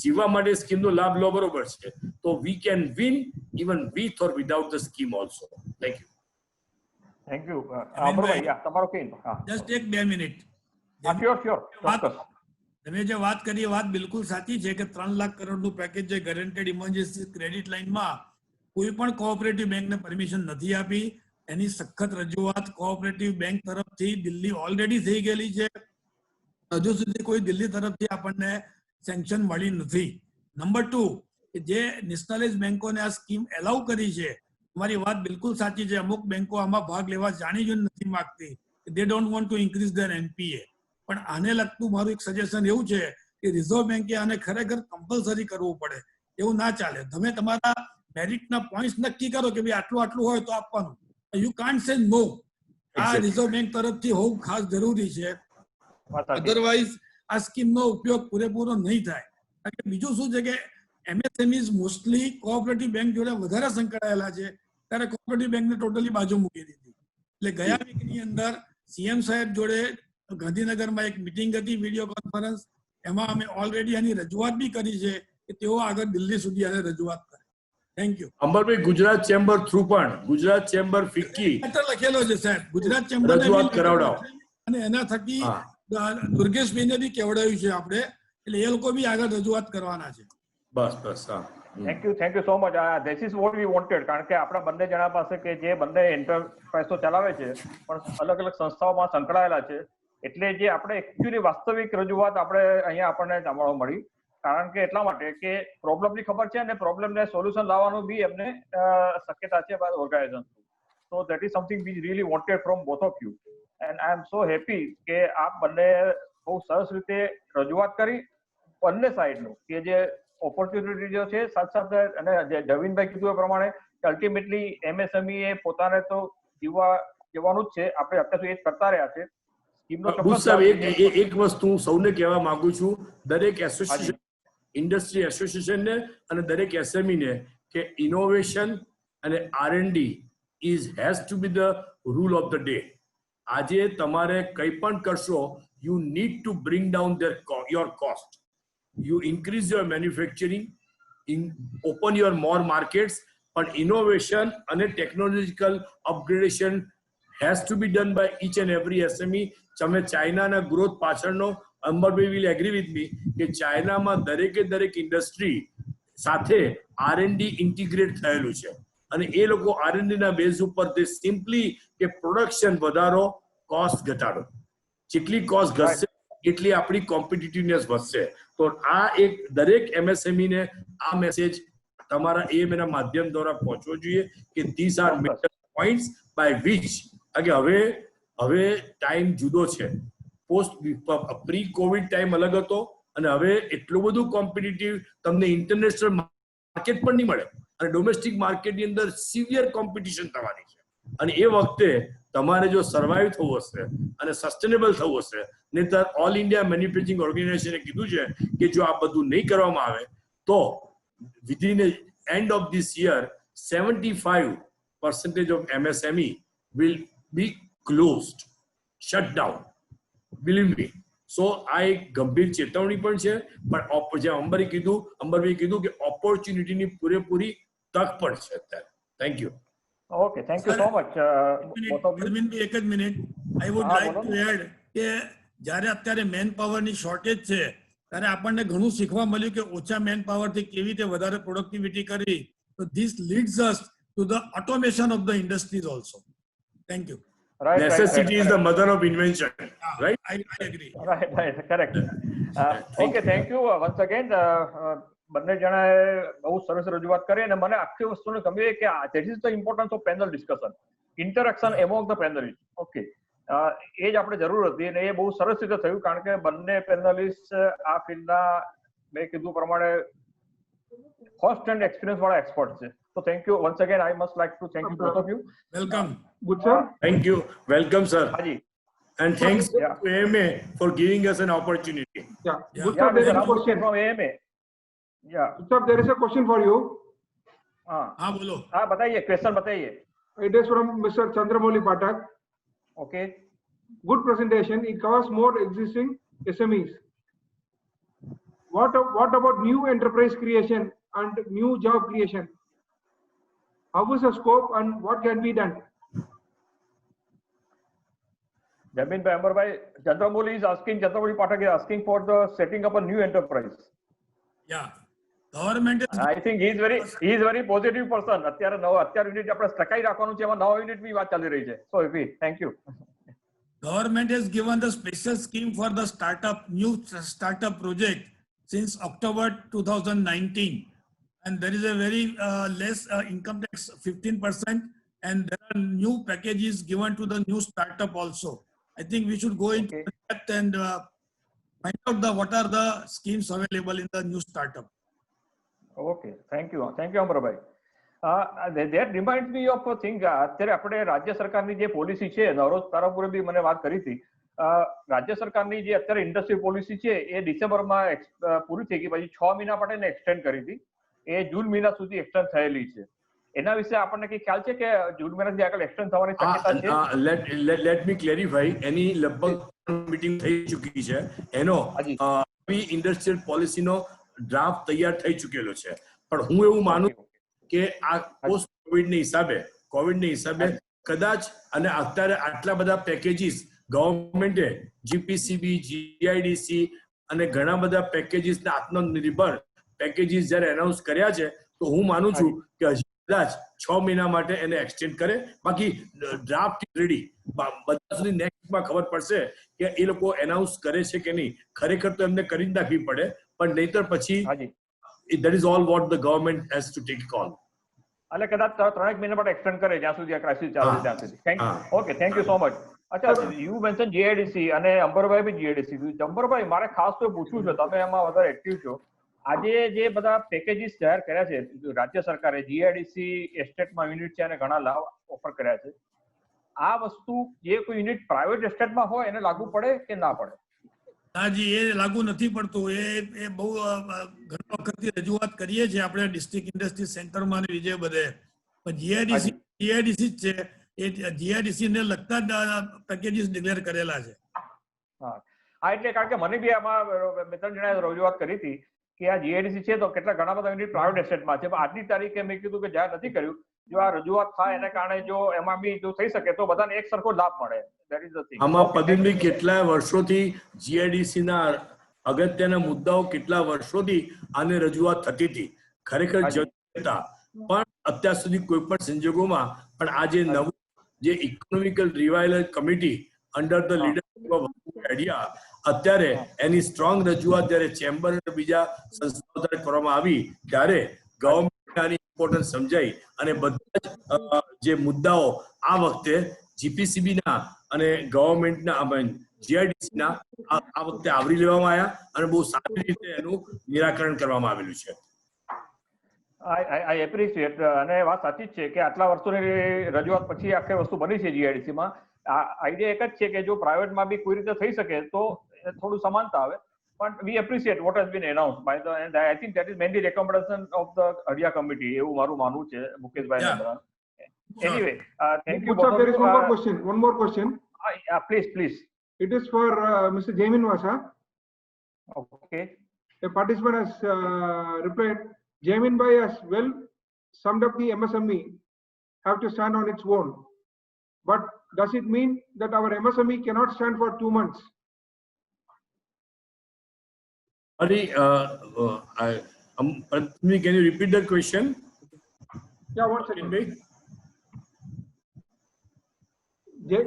જીવવા માટે સ્કીમનો લાભ લો, બરોબર છે, તો we can win even with or without the scheme also. Thank you. Amarbhai, તમારો કઈ? જસ્ટ એક 2 મિનિટ. શ્યોર. તમે જે વાત કરી એ વાત બિલકુલ સાચી છે કે 3 લાખ કરોડનું પેકેજ જે ગેરંટેડ ઇમરજન્સી ક્રેડિટ લાઇનમાં કોઈ પણ કોઓપરેટિવ બેંકને પરમિશન નથી આપી. એની સખત રજૂઆત કોઓપરેટિવ બેંક તરફથી દિલ્હી ઓલરેડી થઈ ગયેલી છે. હજુ સુધી કોઈ દિલ્હી તરફથી આપણને સેન્કશન મળી નથી. નંબર 2, જે નેશનલાઇઝ બેંકોને આ સ્કીમ એલાઉ કરી છે, તમારી વાત બિલકુલ સાચી છે. અમુક બેંકો આમાં ભાગ લેવા જાણી જ નથી માંગતી. દે don't want to increase there NPA. પણ આને લગતું મારું એક સજેશન એવું છે કે રિઝર્વ બેંકે આને ખરેખર કમ્પલસરી કરવું પડે. એવું ના ચાલે. તમે તમારા મેરિટના પોઈન્ટ્સ નક્કી કરો કે ભાઈ આટલું હોય તો આપવાનું. યુ કાન્ટ સે નો. આ રિઝર્વ બેંક તરફથી હોવું ખાસ જરૂરી છે. અધરવાઇઝ આ સ્કીમનો ઉપયોગ પૂરેપૂરો નહીં થાય. કારણ કે બીજું શું છે કે MSMEs મોસ્ટલી કોઓપરેટિવ બેંક જોડે વધારે સંકળાયેલા છે, ત્યારે કોઓપરેટિવ બેંકને ટોટલી બાજુ મૂકી દીધી. એટલે ગયા વીકની અંદર CM સાહેબ જોડે ગાંધીનગરમાં એક મિટિંગ હતી, વિડીયો કોન્ફરન્સ. એમાં અમે ઓલરેડી આની રજૂઆત બી કરી છે કે તેઓ આગળ દિલ્હી સુધી આને રજૂઆત કરે. Thank you. Ambarbhai, Gujarat chamber through પણ ગુજરાત ચેમ્બર ફિક્કી લખેલો છે સાહેબ, ગુજરાત ચેમ્બર રજૂઆત કરાવડાવો, અને એના થકી દુર્ગેશભાઈને બી કેવડાવ્યું છે આપણે, એટલે એ લોકો બી આગળ રજૂઆત કરવાના છે. બસ. Thank you so much. This is what we wanted. કારણ કે આપણા બંને જણા પાસે કે જે બંને એન્ટરપ્રાઇઝો ચલાવે છે પણ અલગ અલગ સંસ્થાઓમાં સંકળાયેલા છે, એટલે જે આપણે એકચ્યુઅલી વાસ્તવિક રજૂઆત આપણે અહીંયા આપણને જાણવા મળી. કારણ કે એટલા માટે કે પ્રોબ્લેમની ખબર છે અને પ્રોબ્લેમને સોલ્યુશન લાવવાનું બી એમને શક્યતા છે organisation. So that is something we really wanted from both of you. And I am so happy કે આપ બંને બહુ સરસ રીતે રજૂઆત કરી બંને સાઈડનું, કે જે ઓપોર્ચ્યુનિટી છે સાથે અને જે જવીનભાઈ કીધું એ પ્રમાણે અલ્ટિમેટલી MSME એ પોતાને તો જીવવાનું જ છે. આપણે અત્યાર સુધી એ કરતા રહ્યા છે. એક વસ્તુ હું સૌને કહેવા માંગુ છું, દરેક એસોસિએશન, ઇન્ડસ્ટ્રી એસોસિએશનને અને દરેક SME ને, કે ઇનોવેશન અને R&D has to be the rule of the day. આજે તમારે કંઈ પણ કરશો, you need to bring down your cost. You increase your manufacturing, open your more markets, but innovation and technological upgradation has to be done by each and every SME. તમે ચાઇનાના growth પાછળનો, અંબરભાઈ will agree with me, કે ચાઇનામાં દરેક industry સાથે R&D integrate થયેલું છે, અને એ લોકો R&D ના બેઝ ઉપર તે સિમ્પલી કે પ્રોડક્શન વધારો, કોસ્ટ ઘટાડો. જેટલી કોસ્ટ ઘટશે એટલી આપણી કોમ્પિટિટિવનેસ વધશે. તો આ એક દરેક MSME ને આ મેસેજ તમારા એના માધ્યમ દ્વારા પહોંચવો જોઈએ કે this are major points by which હવે ટાઈમ જુદો છે. પ્રી કોવિડ ટાઈમ અલગ હતો, અને હવે એટલું બધું કોમ્પિટિટિવ તમને ઇન્ટરનેશનલ માર્કેટ પણ નહીં મળે, અને ડોમેસ્ટિક માર્કેટની અંદર સિવિયર કોમ્પિટિશન થવાની છે. અને એ વખતે તમારે જો સર્વાઈવ થવું હશે અને સસ્ટેનેબલ થવું હશે, નહીતર ઓલ ઇન્ડિયા મેન્યુફેક્ચરિંગ ઓર્ગેનાઇઝેશને કીધું છે કે જો આ બધું નહીં કરવામાં આવે તો within end of this year 75% of MSME will be closed, shut down. Believe me. સો આ એક ગંભીર ચેતવણી પણ છે, પણ જે અંબરભાઈ કીધું કે ઓપોર્ચ્યુનિટીની પૂરેપૂરી તક પણ છે અત્યારે. Thank you. Okay, thank you so much. Both of you. Arvindbhai, એક જ મિનિટ. આઈ વુડ હા, લાઈક બોલો ટુ એડ કે જ્યારે અત્યારે મેન પાવરની શોર્ટેજ છે ત્યારે આપણને ઘણું શીખવા મળ્યું કે ઓછા મેન પાવરથી કેવી રીતે વધારે પ્રોડક્ટિવિટી કરવી. તો this leads us to the automation of the industries also. Thank you. Right, Necessity is the mother of invention, right? I agree. right, correct. Okay, thank you once again. બંને જણાએ બહુ સરસ રજૂઆત કરી અને મને આખી વસ્તુને ગમ્યું કે that is the importance of panel discussion, interaction among the panelists. Okay, એ જ આપણે જરૂર હતી અને એ બહુ સરસ રીતે થયું કારણ કે બંને પેનલિસ્ટ આ ફિલ્ડના મેં કીધું પ્રમાણે ફર્સ્ટ હેન્ડ એક્સપિરિયન્સ વાળા એક્સપર્ટ છે. So thank you once again. I must like to thank you both of you. Welcome. Good sir. Thank you. Welcome, sir. Haji. And thanks Yeah. to AMA for giving us an opportunity. Yeah. Yeah. Good Yeah, sir, there Mr. is a Ramu question. from AMA. Yeah. Good sir, there is a question for you. હા બોલો. हाँ बताइए, question बताइए. It is from Mr. Chandramouli Pathak. Okay. Good presentation. It covers more existing SMEs. What about new enterprise creation and new job creation? How is the scope and what can be done? Jamin Bhai, Ambar Bhai, Chandramouli Pathak is asking for the setting up a new enterprise. Yeah government I think he is very positive person. અત્યારે unit આપણે ટકાઈ રાખવાનું છે, એમાં નવા યુનિટની વાત ચાલી રહી છે. So happy. Thank you. Government has given the special scheme for the new startup project since October 2019. And there is a very less income tax, 15%. And there are new packages given to the new startup also. I think we should go into Okay. depth and find out what are the schemes available in the new startup. Okay, thank you, Ambar Bhai. That reminds me of a thing. અત્યારે આપણે રાજ્ય સરકારની જે policy છે, નવરોજ તારાપુરે બી મને વાત કરી હતી. રાજ્ય સરકારની જે અત્યારે ઇન્ડસ્ટ્રી પોલિસી છે એ ડિસેમ્બરમાં પૂરી થઈ ગઈ, પછી 6 મહિના માટે એને એક્સટેન્ડ કરી હતી. એ જૂન મહિના સુધી એક્સટેન્ડ થયેલી છે. એના વિશે આપણને કઈ ખ્યાલ છે કે જૂન મહિનાથી આગળ એક્સટેન્ડ થવાની શક્યતા છે? Let me clarify. એની લગભગ મીટિંગ થઈ ચૂકી છે. એનો હાજી. ઇન્ડસ્ટ્રીયલ પોલિસીનો ડ્રાફ્ટ તૈયાર થઈ ચૂકેલો છે. પણ હું એવું માનું કે આ પોસ્ટ કોવિડને હિસાબે કદાચ અને અત્યારે આટલા બધા પેકેજીસ ગવર્મેન્ટે જીપીસીબી, જીઆઈડીસી અને ઘણા બધા પેકેજીસના આત્મનિર્ભર પેકેજીસ જ્યારે એનાઉન્સ કર્યા છે, તો હું માનું છું કે હજી કદાચ 6 મહિના માટે એને એક્સટેન્ડ કરે. બાકી ડ્રાફ્ટ રેડી, બધા સુધી નેક્સ્ટમાં ખબર પડશે કે એ લોકો એનાઉન્સ કરે છે કે નહીં. ખરેખર તો એમને કરી જ નાખવી પડે, પણ નહીતર પછી that is all what the government has to take call. એટલે કદાચ 3 મહિના માટે એક્સટેન્ડ કરે જ્યાં સુધી આ ક્રાઇસિસ ચાલે ત્યાં સુધી. Thank you so much. અચ્છા, યુ મેન્શન જીઆઈડીસી અને અંબરભાઈ બી જીઆઈડીસી. અંબરભાઈ, મારે ખાસ તો પૂછવું છે, તમે એમાં વધારે એક્ટિવ છો. આજે જે બધા પેકેજીસ જાહેર કર્યા છે રાજ્ય સરકારે, જીઆઈડીસી એસ્ટેટમાં યુનિટ છે અને ઘણા લાભ ઓફર કર્યા છે, આ વસ્તુ જે કોઈ યુનિટ પ્રાઇવેટ એસ્ટેટમાં હોય એને લાગુ પડે કે ના પડે? હાજી, એ લાગુ નથી પડતું. એ બહુ ઘણા વખતથી રજૂઆત કરીએ છીએ આપણે ડિસ્ટ્રિક્ટ ઇન્ડસ્ટ્રી સેન્ટરમાં અને બીજે બધે. પણ જીઆઈડીસી જ છે, એ જીઆઈડીસી ને લગતા જ પેકેજીસ ડિક્લેર કરેલા છે. હા, એટલે કારણ કે મને બી આમાં 2-3 જણાએ રજૂઆત કરી હતી કે આ જીઆઈડીસી છે તો કેટલા ઘણા બધા યુનિટ પ્રાઇવેટ એસ્ટેટમાં છે, પણ આજની તારીખે મેં કીધું કે જાહેર નથી કર્યું. જો આ રજૂઆત થાય એના કારણે જો એમાં બી જો થઈ શકે તો બધાને એક સરખો લાભ મળે. That is the thing. આમાં પદનભાઈ કેટલા વર્ષોથી જીઆઈડીસી ના અગત્યના મુદ્દાઓ કેટલા વર્ષોથી આને રજૂઆત થતી હતી, ખરેખર જરૂર હતા, પણ અત્યાર સુધી કોઈ પણ સંજોગોમાં પણ આ જે નવું જે economical revival committee under the leadership of idea, અત્યારે એની સ્ટ્રોંગ રજૂઆત જ્યારે ચેમ્બર અને બીજા સંસ્થાઓ દ્વારા કરવામાં આવી, ત્યારે ગવર્મેન્ટ આની ઇમ્પોર્ટન્સ સમજાઈ અને બધા જ જે મુદ્દાઓ આ વખતે જીપીસીબી ના અને ગવર્મેન્ટના જીઆઈડીસી ના આ વખતે આવરી લેવામાં આવ્યા અને બહુ સારી રીતે એનું નિરાકરણ કરવામાં આવેલું છે. આઈ એપ્રિશિએટ. અને વાત સાચી જ છે કે આટલા વર્ષોની રજૂઆત પછી આખી વસ્તુ બની છે જીઆઈડીસીમાં. આઈડિયા એક જ છે કે જો પ્રાઇવેટમાં બી કોઈ રીતે થઈ શકે તો થોડું સમાનતા આવે. પણ we appreciate what has been announce by the, and I think that is mainly recommendation of the Adhia committee, એવું મારું માનવું છે મુકેશભાઈ. Anyway, thank you. Sir, there is one more question. Please. It is for Mr. Jamin Vasa. Okay. A participant has replied, Jamin Bhai has well summed up the MSME have to stand on its own. But does it mean that our MSME cannot stand for 2 months? Hari, Padmini, can you repeat the question? Yeah, one second. Bhai?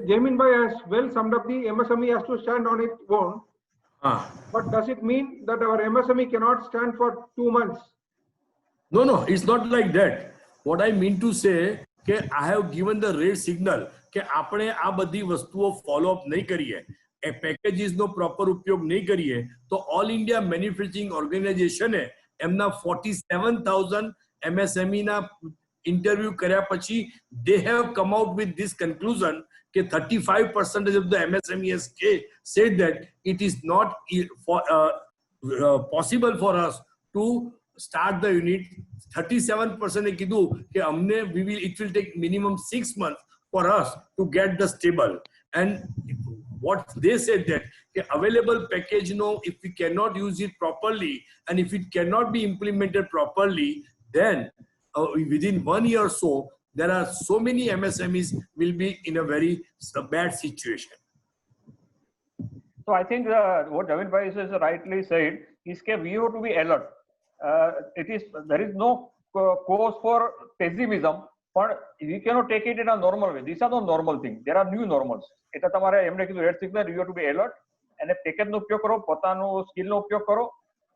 Jamin Bhai has well summed up the MSME has to stand on its own. Ah. But does it mean that our MSME cannot stand for 2 months? No, it's not like that. What I mean to say, that I have given the red signal કે આપણે આ બધી વસ્તુઓ follow up નહીં કરીએ, એ પેકેજીસનો proper ઉપયોગ નહીં કરીએ, તો ઓલ ઇન્ડિયા મેન્યુફેક્ચરિંગ ઓર્ગેનાઇઝેશને એમના 47,000 MSME ના ઇન્ટરવ્યુ કર્યા પછી they have come out with this conclusion કે 35% of the MSME has said that it is not possible for us to start the unit. 37% એ કીધું કે અમને it will take minimum 6 months for us to get the stable. And what they said that the available package, if we cannot use it properly and if it cannot be implemented properly, then within 1 year or so, there are so many MSMEs will be in a very bad situation. So I think what Jamin Bhai has rightly said is that we have to be alert. There is no cause for pessimism, but we cannot take it in a normal way. These are the normal things. There are new normals. એટલે તમારે એમને કીધું red signal, you have to be alert અને પેકેજનો ઉપયોગ કરો, પોતાનો સ્કિલનો ઉપયોગ કરો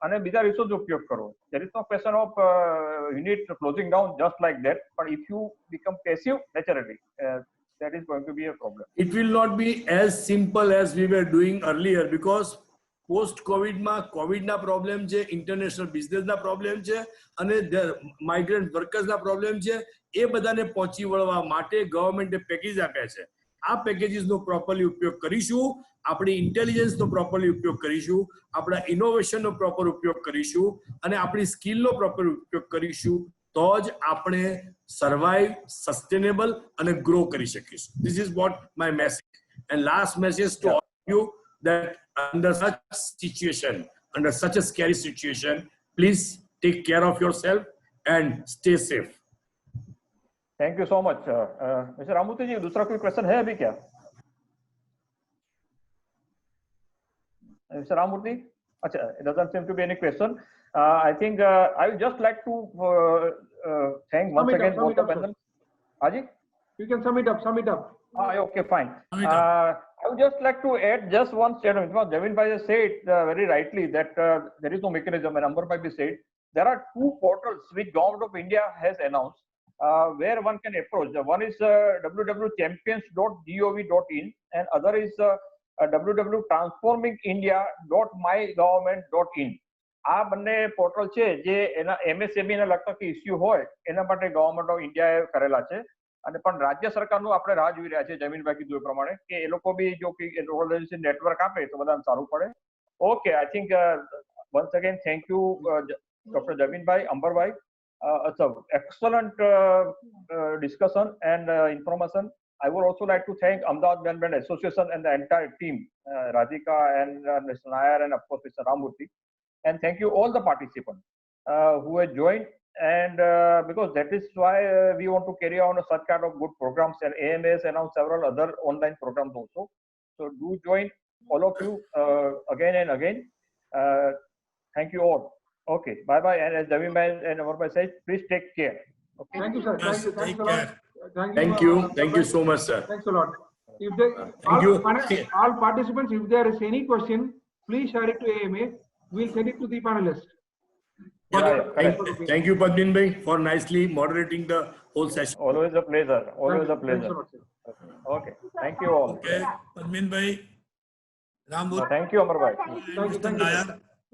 અને બીજા રિસોર્સનો ઉપયોગ કરો. There is no question of unit closing down just like that, but if you become passive naturally, that is going to be a problem. It will not be as simple as we were doing earlier because post-COVID માં કોવિડના problem છે, international બિઝનેસના problem છે અને migrant વર્કર્સના problem છે. એ બધાને પહોંચી વળવા માટે ગવર્મેન્ટે પેકેજ આપ્યા છે. આ પેકેજીસનો પ્રોપરલી ઉપયોગ કરીશું, આપણી ઇન્ટેલિજન્સનો પ્રોપરલી ઉપયોગ કરીશું, આપણા ઇનોવેશનનો પ્રોપર ઉપયોગ કરીશું અને આપણી સ્કિલનો પ્રોપર ઉપયોગ કરીશું, તો જ આપણે સર્વાઈવ, સસ્ટેનેબલ અને ગ્રો કરી શકીશું. This is what my message. And last message to all of you, that under such situation, under such a scary situation, please take care of yourself and stay safe. Thank you so much. Mr. Ramurthy ji, दूसरा कोई question है अभी क्या? Mr. Ramurthy? अच्छा, it doesn't seem to be any question. I think I would just like to thank once again both the panel. Haji? You can sum it up. Okay, fine. I would just like to add just one statement. Jamin Bhai has said very rightly that there is no mechanism, and Ambar Bhai said there are 2 portals which Government of India has announced where one can approach. One is www.champions.gov.in and other is www.transformingindia.mygovernment.in. આ બંને portal છે જે એના MSME ને લગતા કે issue હોય એના માટે ગવર્મેન્ટ ઓફ ઇન્ડિયાએ કરેલા છે. અને પણ રાજ્ય સરકારનું આપણે રાહ જોઈ રહ્યા છે જમીનભાઈ કીધું એ પ્રમાણે કે એ લોકો બી જો નેટવર્ક આપે તો બધાને સારું પડે. Okay, I think once again thank you Dr. Jaminbhai, Ambarbai. It's an excellent discussion and information. I would also like to thank Ahmedabad Bandband Association and the entire team, Radhika and Mr. Nair and of course Mr. Ramurthy. And thank you all the participants who have joined. And because that is why we want to carry on such kind of good programs, and AMS announced several other online programs also. So do join all of you again and again. Thank you all. Okay, bye bye. And as Jamin and Amarbhai said, please take care. Okay. Thank you, sir. Yes, Thanks take a lot. care. Thank you so much, sir. Thanks a lot. If they, all participants, if there is any question, please share it to AMA. We'll send it to the panelists. Thank you, Padmin Bhai, for nicely moderating the whole session. Always a pleasure. Always a pleasure. Okay. Thank you all. Okay, Padmin Bhai, Ramurthy. Thank you, Amarbhai. Mr. Nair.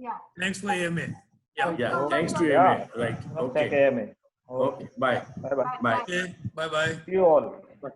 Yeah. Thanks for AMA. Yeah, thanks to Yeah. AMA. Right. Thank Okay. AMA. Okay. Bye. Bye bye. Bye. Okay, bye bye. See you all. Bye.